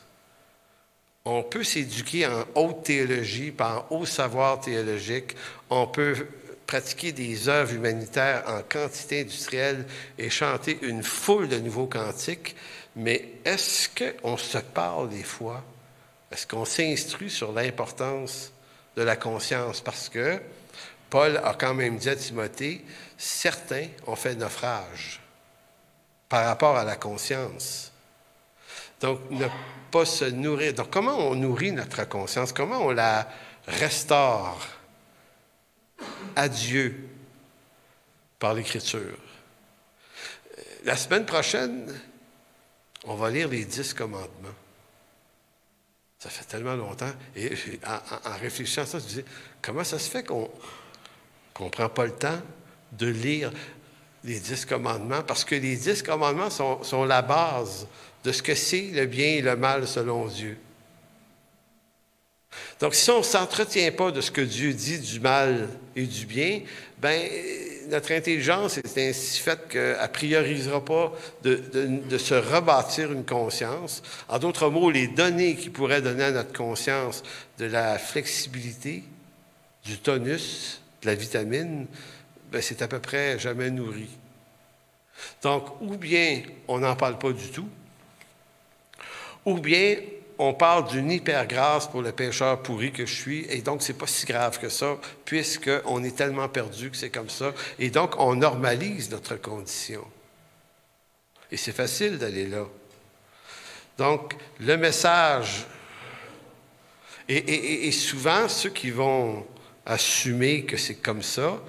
On peut s'éduquer en haute théologie, par en haut savoir théologique. On peut pratiquer des œuvres humanitaires en quantité industrielle et chanter une foule de nouveaux cantiques. Mais est-ce qu'on se parle des fois? Est-ce qu'on s'instruit sur l'importance de la conscience? Parce que Paul a quand même dit à Timothée, certains ont fait naufrage par rapport à la conscience. Donc, ne pas se nourrir. Donc, comment on nourrit notre conscience? Comment on la restaure à Dieu par l'Écriture? La semaine prochaine, on va lire les 10 commandements. Ça fait tellement longtemps. Et en réfléchissant à ça, je me disais, comment ça se fait qu'on ne prend pas le temps de lire les 10 commandements? Parce que les 10 commandements sont la base de ce que c'est le bien et le mal selon Dieu. Donc, si on ne s'entretient pas de ce que Dieu dit du mal et du bien, bien, notre intelligence est ainsi faite qu'elle ne priorisera pas de se rebâtir une conscience. En d'autres mots, les données qui pourraient donner à notre conscience de la flexibilité, du tonus, de la vitamine, bien, c'est à peu près jamais nourri. Donc, ou bien on n'en parle pas du tout, ou bien on parle d'une hyper-grâce pour le pécheur pourri que je suis, et donc c'est pas si grave que ça, puisqu'on est tellement perdu que c'est comme ça, et donc on normalise notre condition. Et c'est facile d'aller là. Donc, le message, et souvent, ceux qui vont assumer que c'est comme ça,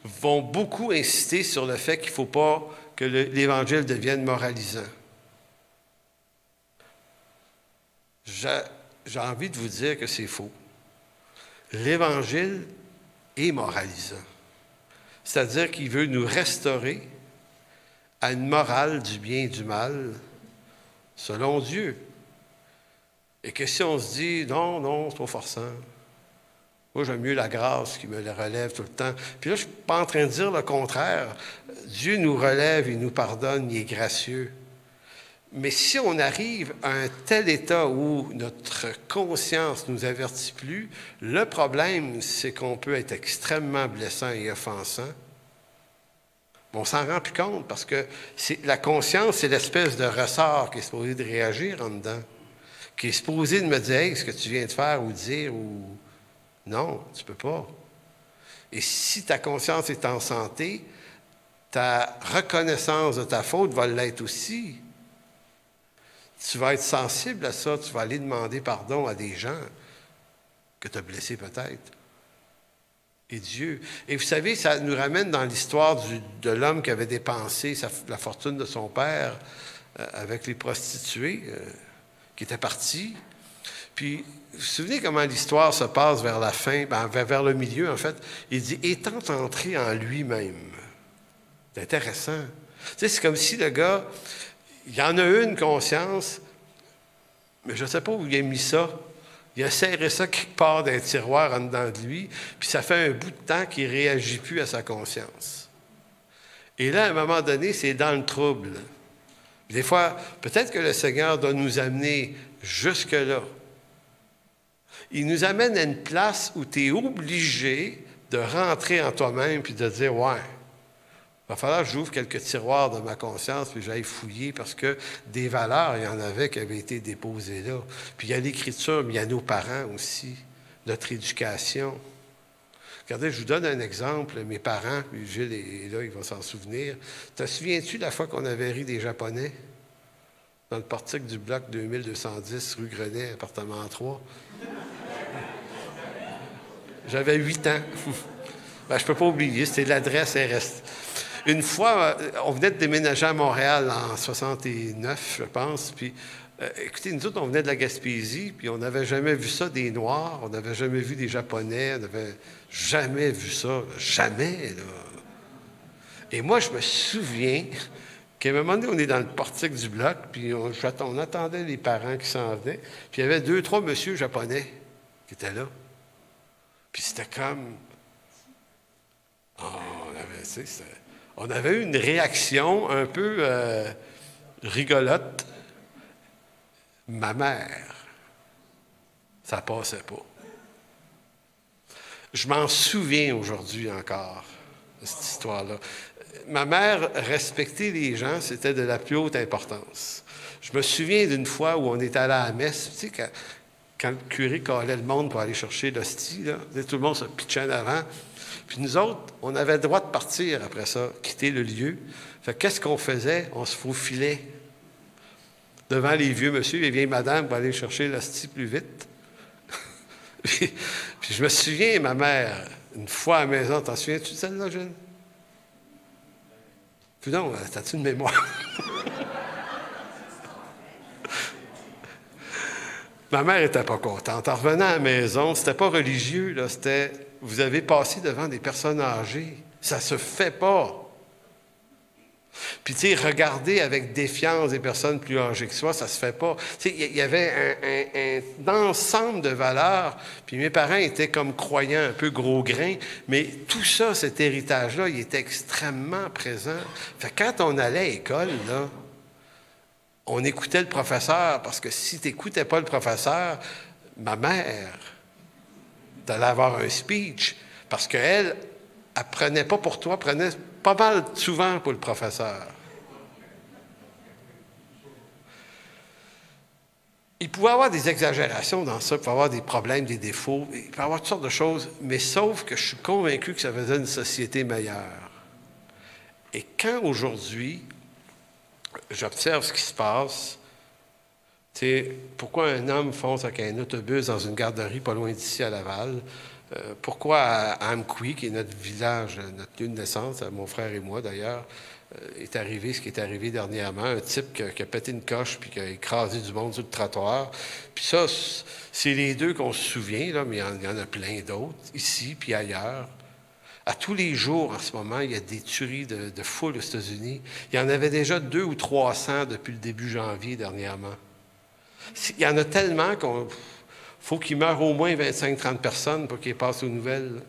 vont beaucoup insister sur le fait qu'il ne faut pas que l'Évangile devienne moralisant. J'ai envie de vous dire que c'est faux. L'Évangile est moralisant. C'est-à-dire qu'il veut nous restaurer à une morale du bien et du mal selon Dieu. Et que si on se dit, non, c'est trop forçant. Moi, j'aime mieux la grâce qui me le relève tout le temps. Puis là, je ne suis pas en train de dire le contraire. Dieu nous relève, il nous pardonne, il est gracieux. Mais si on arrive à un tel état où notre conscience ne nous avertit plus, le problème, c'est qu'on peut être extrêmement blessant et offensant. On ne s'en rend plus compte parce que la conscience, c'est l'espèce de ressort qui est supposé de réagir en dedans, qui est supposé de me dire hey, ce que tu viens de faire ou dire ou... Non, tu ne peux pas. Et si ta conscience est en santé, ta reconnaissance de ta faute va l'être aussi. Tu vas être sensible à ça, tu vas aller demander pardon à des gens que tu as blessés peut-être. Et Dieu. Et vous savez, ça nous ramène dans l'histoire de l'homme qui avait dépensé la fortune de son père avec les prostituées, qui étaient partis. Puis, vous vous souvenez comment l'histoire se passe vers la fin, vers le milieu, en fait? Il dit « étant entré en lui-même ». C'est intéressant. Tu sais, c'est comme si le gars, il en a une conscience, mais je ne sais pas où il a mis ça. Il a serré ça quelque part dans un tiroir en dedans de lui, puis ça fait un bout de temps qu'il ne réagit plus à sa conscience. Et là, à un moment donné, c'est dans le trouble. Des fois, peut-être que le Seigneur doit nous amener jusque-là. Il nous amène à une place où tu es obligé de rentrer en toi-même puis de dire « Ouais, il va falloir que j'ouvre quelques tiroirs de ma conscience puis j'aille fouiller parce que des valeurs, il y en avait qui avaient été déposées là. Puis il y a l'Écriture, mais il y a nos parents aussi, notre éducation. Regardez, je vous donne un exemple. Mes parents, puis Gilles est là, il va s'en souvenir. Te souviens-tu de la fois qu'on avait ri des Japonais dans le portique du bloc 2210, rue Grenet, appartement 3? J'avais 8 ans. Ben, je ne peux pas oublier, c'était l'adresse RST. Une fois, on venait de déménager à Montréal en 69, je pense, puis écoutez, nous autres, on venait de la Gaspésie, puis on n'avait jamais vu ça, des Noirs, on n'avait jamais vu des Japonais, on n'avait jamais vu ça, jamais, là. Et moi, je me souviens qu'à un moment donné, on est dans le portique du bloc, puis on attendait les parents qui s'en venaient, puis il y avait 2, 3 messieurs japonais qui étaient là. Puis c'était comme... Oh, on avait eu une réaction un peu rigolote, Ma mère, ça passait pas. Je m'en souviens aujourd'hui encore, de cette histoire-là. Ma mère, respecter les gens, c'était de la plus haute importance. Je me souviens d'une fois où on est allé à la messe, tu sais, quand le curé calait le monde pour aller chercher l'hostie, là, tout le monde se pitchait en avant. Puis nous autres, on avait le droit de partir après ça, quitter le lieu. Fait qu'est-ce qu'on faisait? On se faufilait devant les vieux monsieur et les vieilles madames pour aller chercher l'hostie plus vite. puis je me souviens, ma mère, une fois à la maison, t'en souviens-tu de celle-là, jeune? Puis non, t'as-tu une mémoire? Ma mère n'était pas contente. En revenant à la maison, c'était pas religieux, là, c'était « Vous avez passé devant des personnes âgées. Ça se fait pas. » Puis, tu sais, regarder avec défiance des personnes plus âgées que soi, ça se fait pas. Tu sais, il y avait un ensemble de valeurs, puis mes parents étaient comme croyants, un peu gros grains, mais tout ça, cet héritage-là, il était extrêmement présent. Fait que quand on allait à l'école, là, on écoutait le professeur, parce que si tu n'écoutais pas le professeur, ma mère, t'allais avoir un speech, parce qu'elle, elle prenait pas pour toi, prenait pas mal souvent pour le professeur. Il pouvait y avoir des exagérations dans ça, il pouvait y avoir des problèmes, des défauts, il pouvait y avoir toutes sortes de choses, mais sauf que je suis convaincu que ça faisait une société meilleure. Et quand aujourd'hui, j'observe ce qui se passe, tu sais, pourquoi un homme fonce avec un autobus dans une garderie pas loin d'ici à Laval? Pourquoi à Amqui, qui est notre village, notre lieu de naissance, mon frère et moi d'ailleurs, est arrivé ce qui est arrivé dernièrement, un type qui a pété une coche puis qui a écrasé du monde sur le trottoir. Puis ça, c'est les deux qu'on se souvient, là, mais il y en a plein d'autres, ici puis ailleurs. À tous les jours, en ce moment, il y a des tueries de foule aux États-Unis. Il y en avait déjà 200 ou 300 depuis le début janvier dernièrement. Il y en a tellement qu'on faut qu'il meure au moins 25-30 personnes pour qu'ils passent aux nouvelles.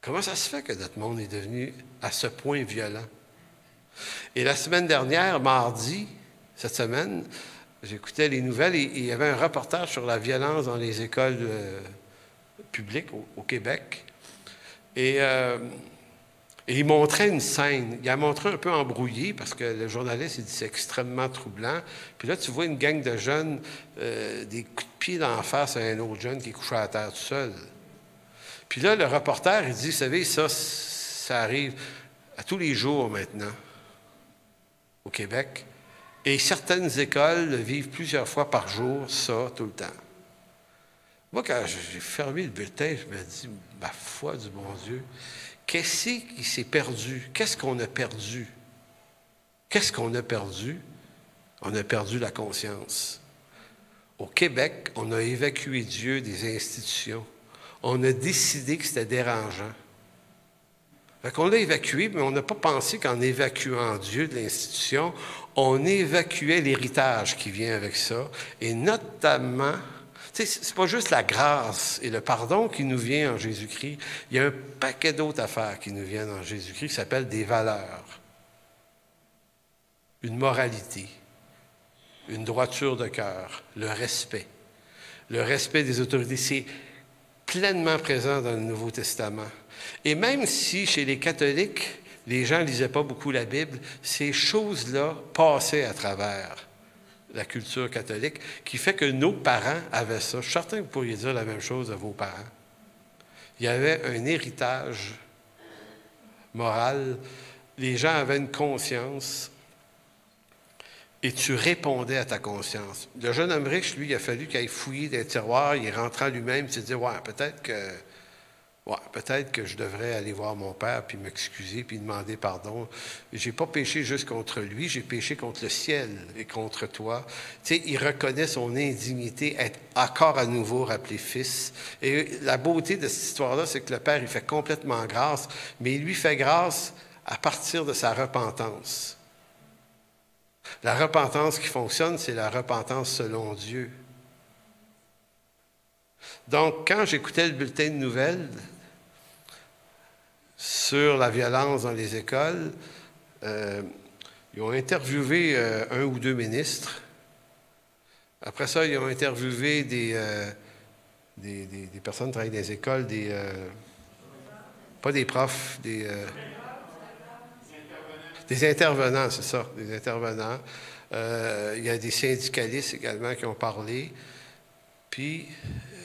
Comment ça se fait que notre monde est devenu à ce point violent? Et la semaine dernière, mardi, cette semaine, j'écoutais les nouvelles et il y avait un reportage sur la violence dans les écoles publiques au Québec. Et il montrait une scène. Il a montré un peu embrouillé parce que le journaliste, il dit c'est extrêmement troublant. Puis là, tu vois une gang de jeunes, des coups de pied d'en face à un autre jeune qui est couché à terre tout seul. Puis là, le reporter, il dit, vous savez, ça arrive à tous les jours maintenant au Québec. Et certaines écoles le vivent plusieurs fois par jour, ça, tout le temps. Moi, quand j'ai fermé le bulletin, je me dis, ma foi du bon Dieu, qu'est-ce qui s'est perdu? Qu'est-ce qu'on a perdu? Qu'est-ce qu'on a perdu? On a perdu la conscience. Au Québec, on a évacué Dieu des institutions. On a décidé que c'était dérangeant. Fait qu'on l'a évacué, mais on n'a pas pensé qu'en évacuant Dieu de l'institution, on évacuait l'héritage qui vient avec ça, et notamment, tu sais, c'est pas juste la grâce et le pardon qui nous vient en Jésus-Christ, il y a un paquet d'autres affaires qui nous viennent en Jésus-Christ qui s'appellent des valeurs, une moralité, une droiture de cœur, le respect des autorités, c'est pleinement présent dans le Nouveau Testament. Et même si, chez les catholiques, les gens ne lisaient pas beaucoup la Bible, ces choses-là passaient à travers la culture catholique, qui fait que nos parents avaient ça. Je suis certain que vous pourriez dire la même chose à vos parents. Il y avait un héritage moral. Les gens avaient une conscience et tu répondais à ta conscience. Le jeune homme riche, lui, il a fallu qu'il aille fouiller des tiroirs, il est rentré en lui-même, il s'est dit, peut-être que je devrais aller voir mon père, puis m'excuser, puis demander pardon. Je n'ai pas péché juste contre lui, j'ai péché contre le ciel et contre toi. Tu sais, il reconnaît son indignité, être encore à nouveau rappelé fils. Et la beauté de cette histoire-là, c'est que le père, il fait complètement grâce, mais il lui fait grâce à partir de sa repentance. La repentance qui fonctionne, c'est la repentance selon Dieu. Donc, quand j'écoutais le bulletin de nouvelles sur la violence dans les écoles, Ils ont interviewé un ou deux ministres. Après ça, ils ont interviewé des personnes qui travaillent dans les écoles, pas des profs, des intervenants, c'est ça, des intervenants. Il y a des syndicalistes également qui ont parlé. Puis,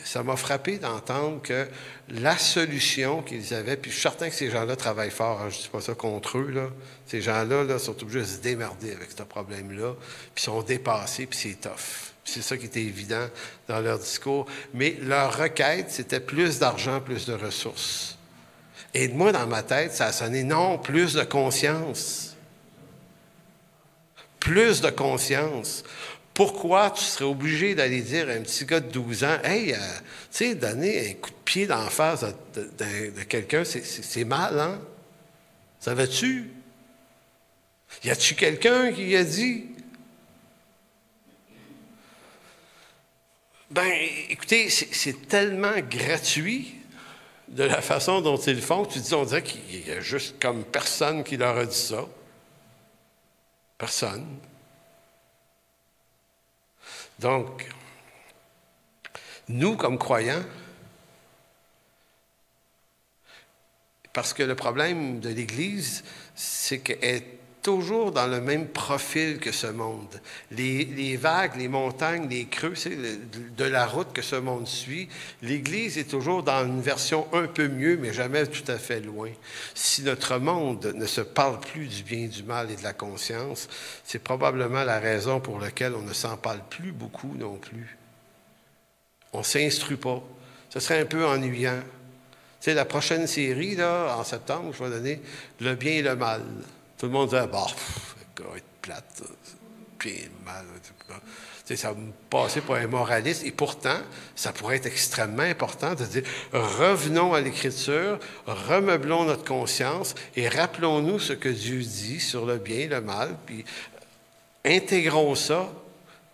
ça m'a frappé d'entendre que la solution qu'ils avaient, puis je suis certain que ces gens-là travaillent fort, hein, je ne dis pas ça contre eux, là. Ces gens-là là, sont obligés de se démerder avec ce problème-là, puis sont dépassés, puis c'est tough. C'est ça qui était évident dans leur discours. Mais leur requête, c'était plus d'argent, plus de ressources. Et moi, dans ma tête, ça a sonné non, plus de conscience. Plus de conscience. Pourquoi tu serais obligé d'aller dire à un petit gars de 12 ans, « Hey, tu sais, donner un coup de pied d'en face de quelqu'un, c'est mal, hein? Savais-tu? Y a-tu quelqu'un qui a dit? » Ben, écoutez, c'est tellement gratuit de la façon dont ils le font, que tu dis, on dirait qu'il y a juste comme personne qui leur a dit ça. Personne. Donc, nous, comme croyants, parce que le problème de l'Église, c'est qu'elle est toujours dans le même profil que ce monde. Les vagues, les montagnes, les creux, c'est de la route que ce monde suit. L'Église est toujours dans une version un peu mieux, mais jamais tout à fait loin. Si notre monde ne se parle plus du bien et du mal et de la conscience, c'est probablement la raison pour laquelle on ne s'en parle plus beaucoup non plus. On ne s'instruit pas. Ce serait un peu ennuyant. Tu sais, la prochaine série, là, en septembre, je vais donner Le bien et le mal. Tout le monde dit, bah, le gars est plate, bien et le mal. Tu sais, ça va me passer pour un moraliste. Et pourtant, ça pourrait être extrêmement important de dire, revenons à l'Écriture, remeublons notre conscience et rappelons-nous ce que Dieu dit sur le bien et le mal, puis intégrons ça,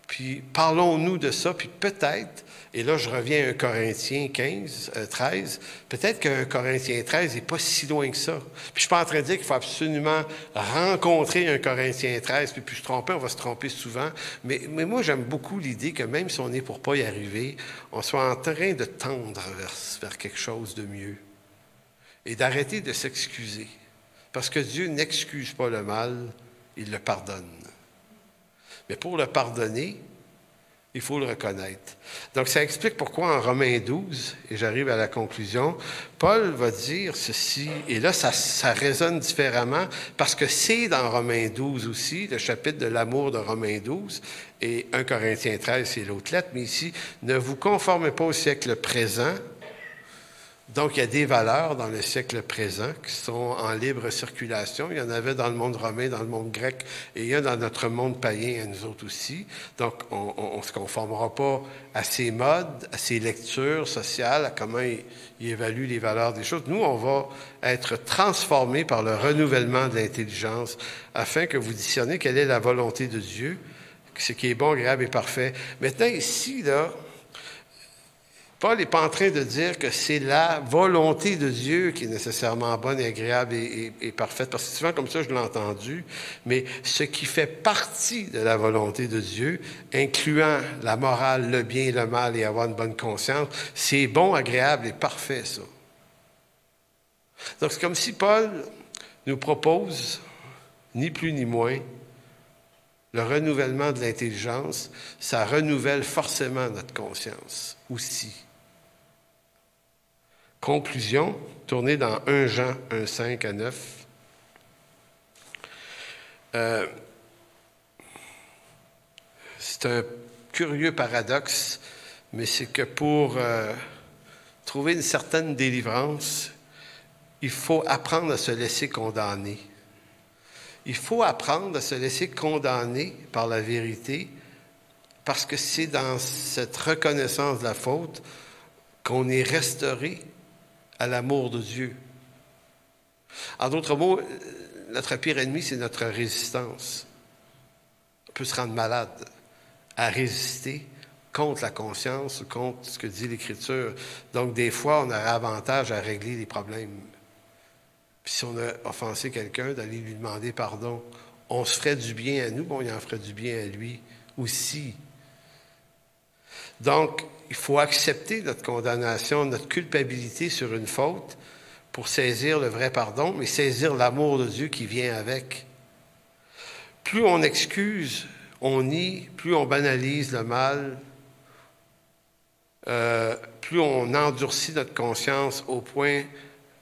puis parlons-nous de ça, puis peut-être, et là je reviens à 1 Corinthiens 13, peut-être qu'un Corinthiens 13 n'est pas si loin que ça. Puis je ne suis pas en train de dire qu'il faut absolument rencontrer un Corinthiens 13, puis se tromper, on va se tromper souvent, mais moi j'aime beaucoup l'idée que même si on est pour ne pas y arriver, on soit en train de tendre vers quelque chose de mieux et d'arrêter de s'excuser. Parce que Dieu n'excuse pas le mal, il le pardonne. Mais pour le pardonner, il faut le reconnaître. Donc, ça explique pourquoi en Romains 12, et j'arrive à la conclusion, Paul va dire ceci, et là, ça résonne différemment, parce que c'est dans Romains 12 aussi, le chapitre de l'amour de Romains 12, et 1 Corinthiens 13, c'est l'autre lettre, mais ici, ne vous conformez pas au siècle présent. Donc, il y a des valeurs dans le siècle présent qui sont en libre circulation. Il y en avait dans le monde romain, dans le monde grec, et il y en a dans notre monde païen, à nous autres aussi. Donc, on ne se conformera pas à ces modes, à ces lectures sociales, à comment ils évaluent les valeurs des choses. Nous, on va être transformés par le renouvellement de l'intelligence afin que vous discerniez quelle est la volonté de Dieu, ce qui est bon, agréable et parfait. Maintenant, ici, là, Paul n'est pas en train de dire que c'est la volonté de Dieu qui est nécessairement bonne et agréable et parfaite, parce que souvent comme ça je l'ai entendu, mais ce qui fait partie de la volonté de Dieu, incluant la morale, le bien et le mal et avoir une bonne conscience, c'est bon, agréable et parfait ça. Donc c'est comme si Paul nous propose, ni plus ni moins, le renouvellement de l'intelligence, ça renouvelle forcément notre conscience aussi. Conclusion, tournée dans 1 Jean 1, 5 à 9. C'est un curieux paradoxe, mais c'est que pour trouver une certaine délivrance, il faut apprendre à se laisser condamner. Il faut apprendre à se laisser condamner par la vérité, parce que c'est dans cette reconnaissance de la faute qu'on est restauré à l'amour de Dieu. En d'autres mots, notre pire ennemi, c'est notre résistance. On peut se rendre malade à résister contre la conscience ou contre ce que dit l'Écriture. Donc, des fois, on a avantage à régler les problèmes. Puis si on a offensé quelqu'un, d'aller lui demander pardon on se ferait du bien à nous, bon, il en ferait du bien à lui aussi. Donc, il faut accepter notre condamnation, notre culpabilité sur une faute pour saisir le vrai pardon, mais saisir l'amour de Dieu qui vient avec. Plus on excuse, on nie, plus on banalise le mal, plus on endurcit notre conscience au point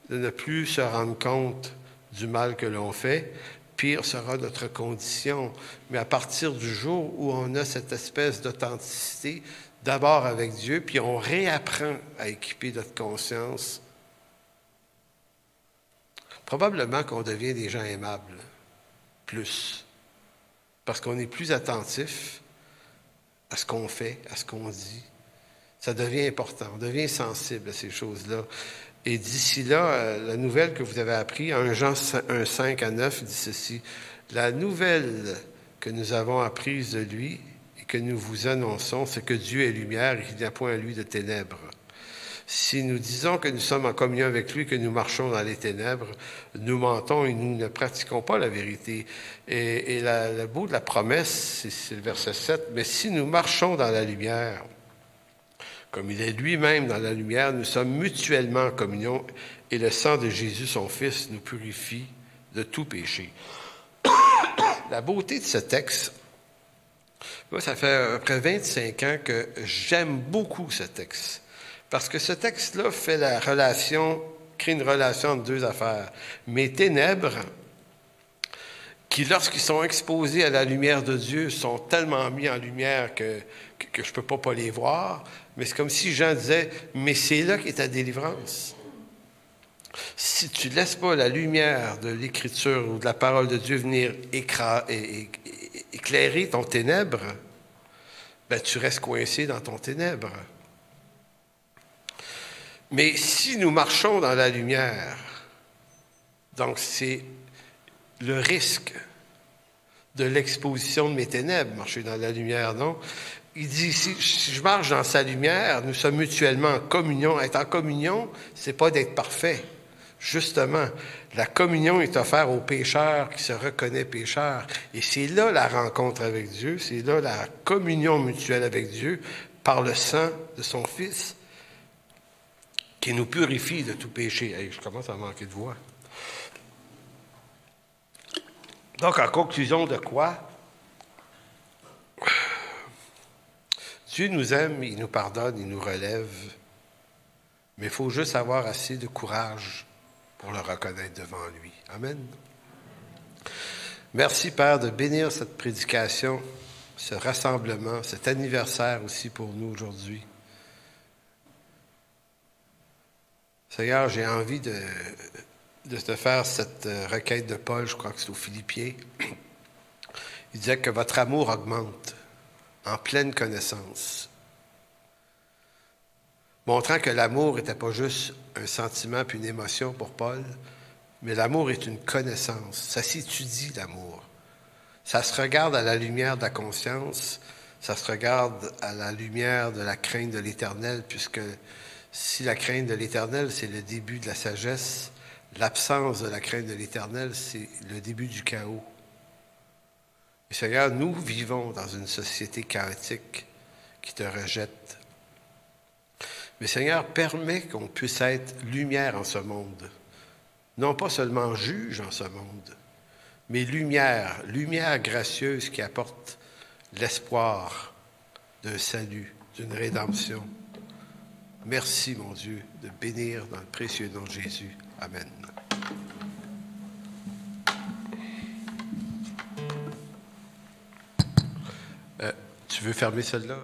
de ne plus se rendre compte du mal que l'on fait, pire sera notre condition. Mais à partir du jour où on a cette espèce d'authenticité, d'abord avec Dieu, puis on réapprend à équiper notre conscience, probablement qu'on devient des gens aimables, plus, parce qu'on est plus attentif à ce qu'on fait, à ce qu'on dit. Ça devient important, on devient sensible à ces choses-là. Et d'ici là, la nouvelle que vous avez apprise, 1 Jean 1, 5 à 9, dit ceci. La nouvelle que nous avons apprise de lui et que nous vous annonçons, c'est que Dieu est lumière et qu'il n'y a point à lui de ténèbres. Si nous disons que nous sommes en communion avec lui, que nous marchons dans les ténèbres, nous mentons et nous ne pratiquons pas la vérité. Et le beau de la promesse, c'est le verset 7, mais si nous marchons dans la lumière, comme il est lui-même dans la lumière, nous sommes mutuellement en communion et le sang de Jésus, son Fils, nous purifie de tout péché. La beauté de ce texte, moi, ça fait à peu près 25 ans que j'aime beaucoup ce texte. Parce que ce texte-là crée une relation entre deux affaires. Mes ténèbres, qui, lorsqu'ils sont exposés à la lumière de Dieu, sont tellement mis en lumière que je ne peux pas les voir. Mais c'est comme si Jean disait, mais c'est là qu'est ta délivrance. Si tu ne laisses pas la lumière de l'Écriture ou de la parole de Dieu venir éclairer ton ténèbre, ben, tu restes coincé dans ton ténèbre. Mais si nous marchons dans la lumière, donc c'est le risque de l'exposition de mes ténèbres, marcher dans la lumière, non? Il dit, si je marche dans sa lumière, nous sommes mutuellement en communion. Être en communion, c'est pas d'être parfait. Justement, la communion est offerte aux pécheurs qui se reconnaissent pécheurs. Et c'est là la rencontre avec Dieu, c'est là la communion mutuelle avec Dieu par le sang de son Fils qui nous purifie de tout péché. Hey, je commence à manquer de voix. Donc, en conclusion de quoi? Dieu nous aime, il nous pardonne, il nous relève, mais il faut juste avoir assez de courage pour le reconnaître devant lui. Amen. Merci, Père, de bénir cette prédication, ce rassemblement, cet anniversaire aussi pour nous aujourd'hui. Seigneur, j'ai envie de te faire cette requête de Paul, je crois que c'est aux Philippiens. Il disait que votre amour augmente en pleine connaissance, montrant que l'amour n'était pas juste un sentiment puis une émotion pour Paul, mais l'amour est une connaissance. Ça s'étudie, l'amour. Ça se regarde à la lumière de la conscience, ça se regarde à la lumière de la crainte de l'Éternel, puisque si la crainte de l'Éternel, c'est le début de la sagesse, l'absence de la crainte de l'Éternel, c'est le début du chaos. Et Seigneur, nous vivons dans une société chaotique qui te rejette. Mais Seigneur, permets qu'on puisse être lumière en ce monde. Non pas seulement juge en ce monde, mais lumière gracieuse qui apporte l'espoir d'un salut, d'une rédemption. Merci, mon Dieu, de bénir dans le précieux nom de Jésus. Amen. Tu veux fermer celle-là?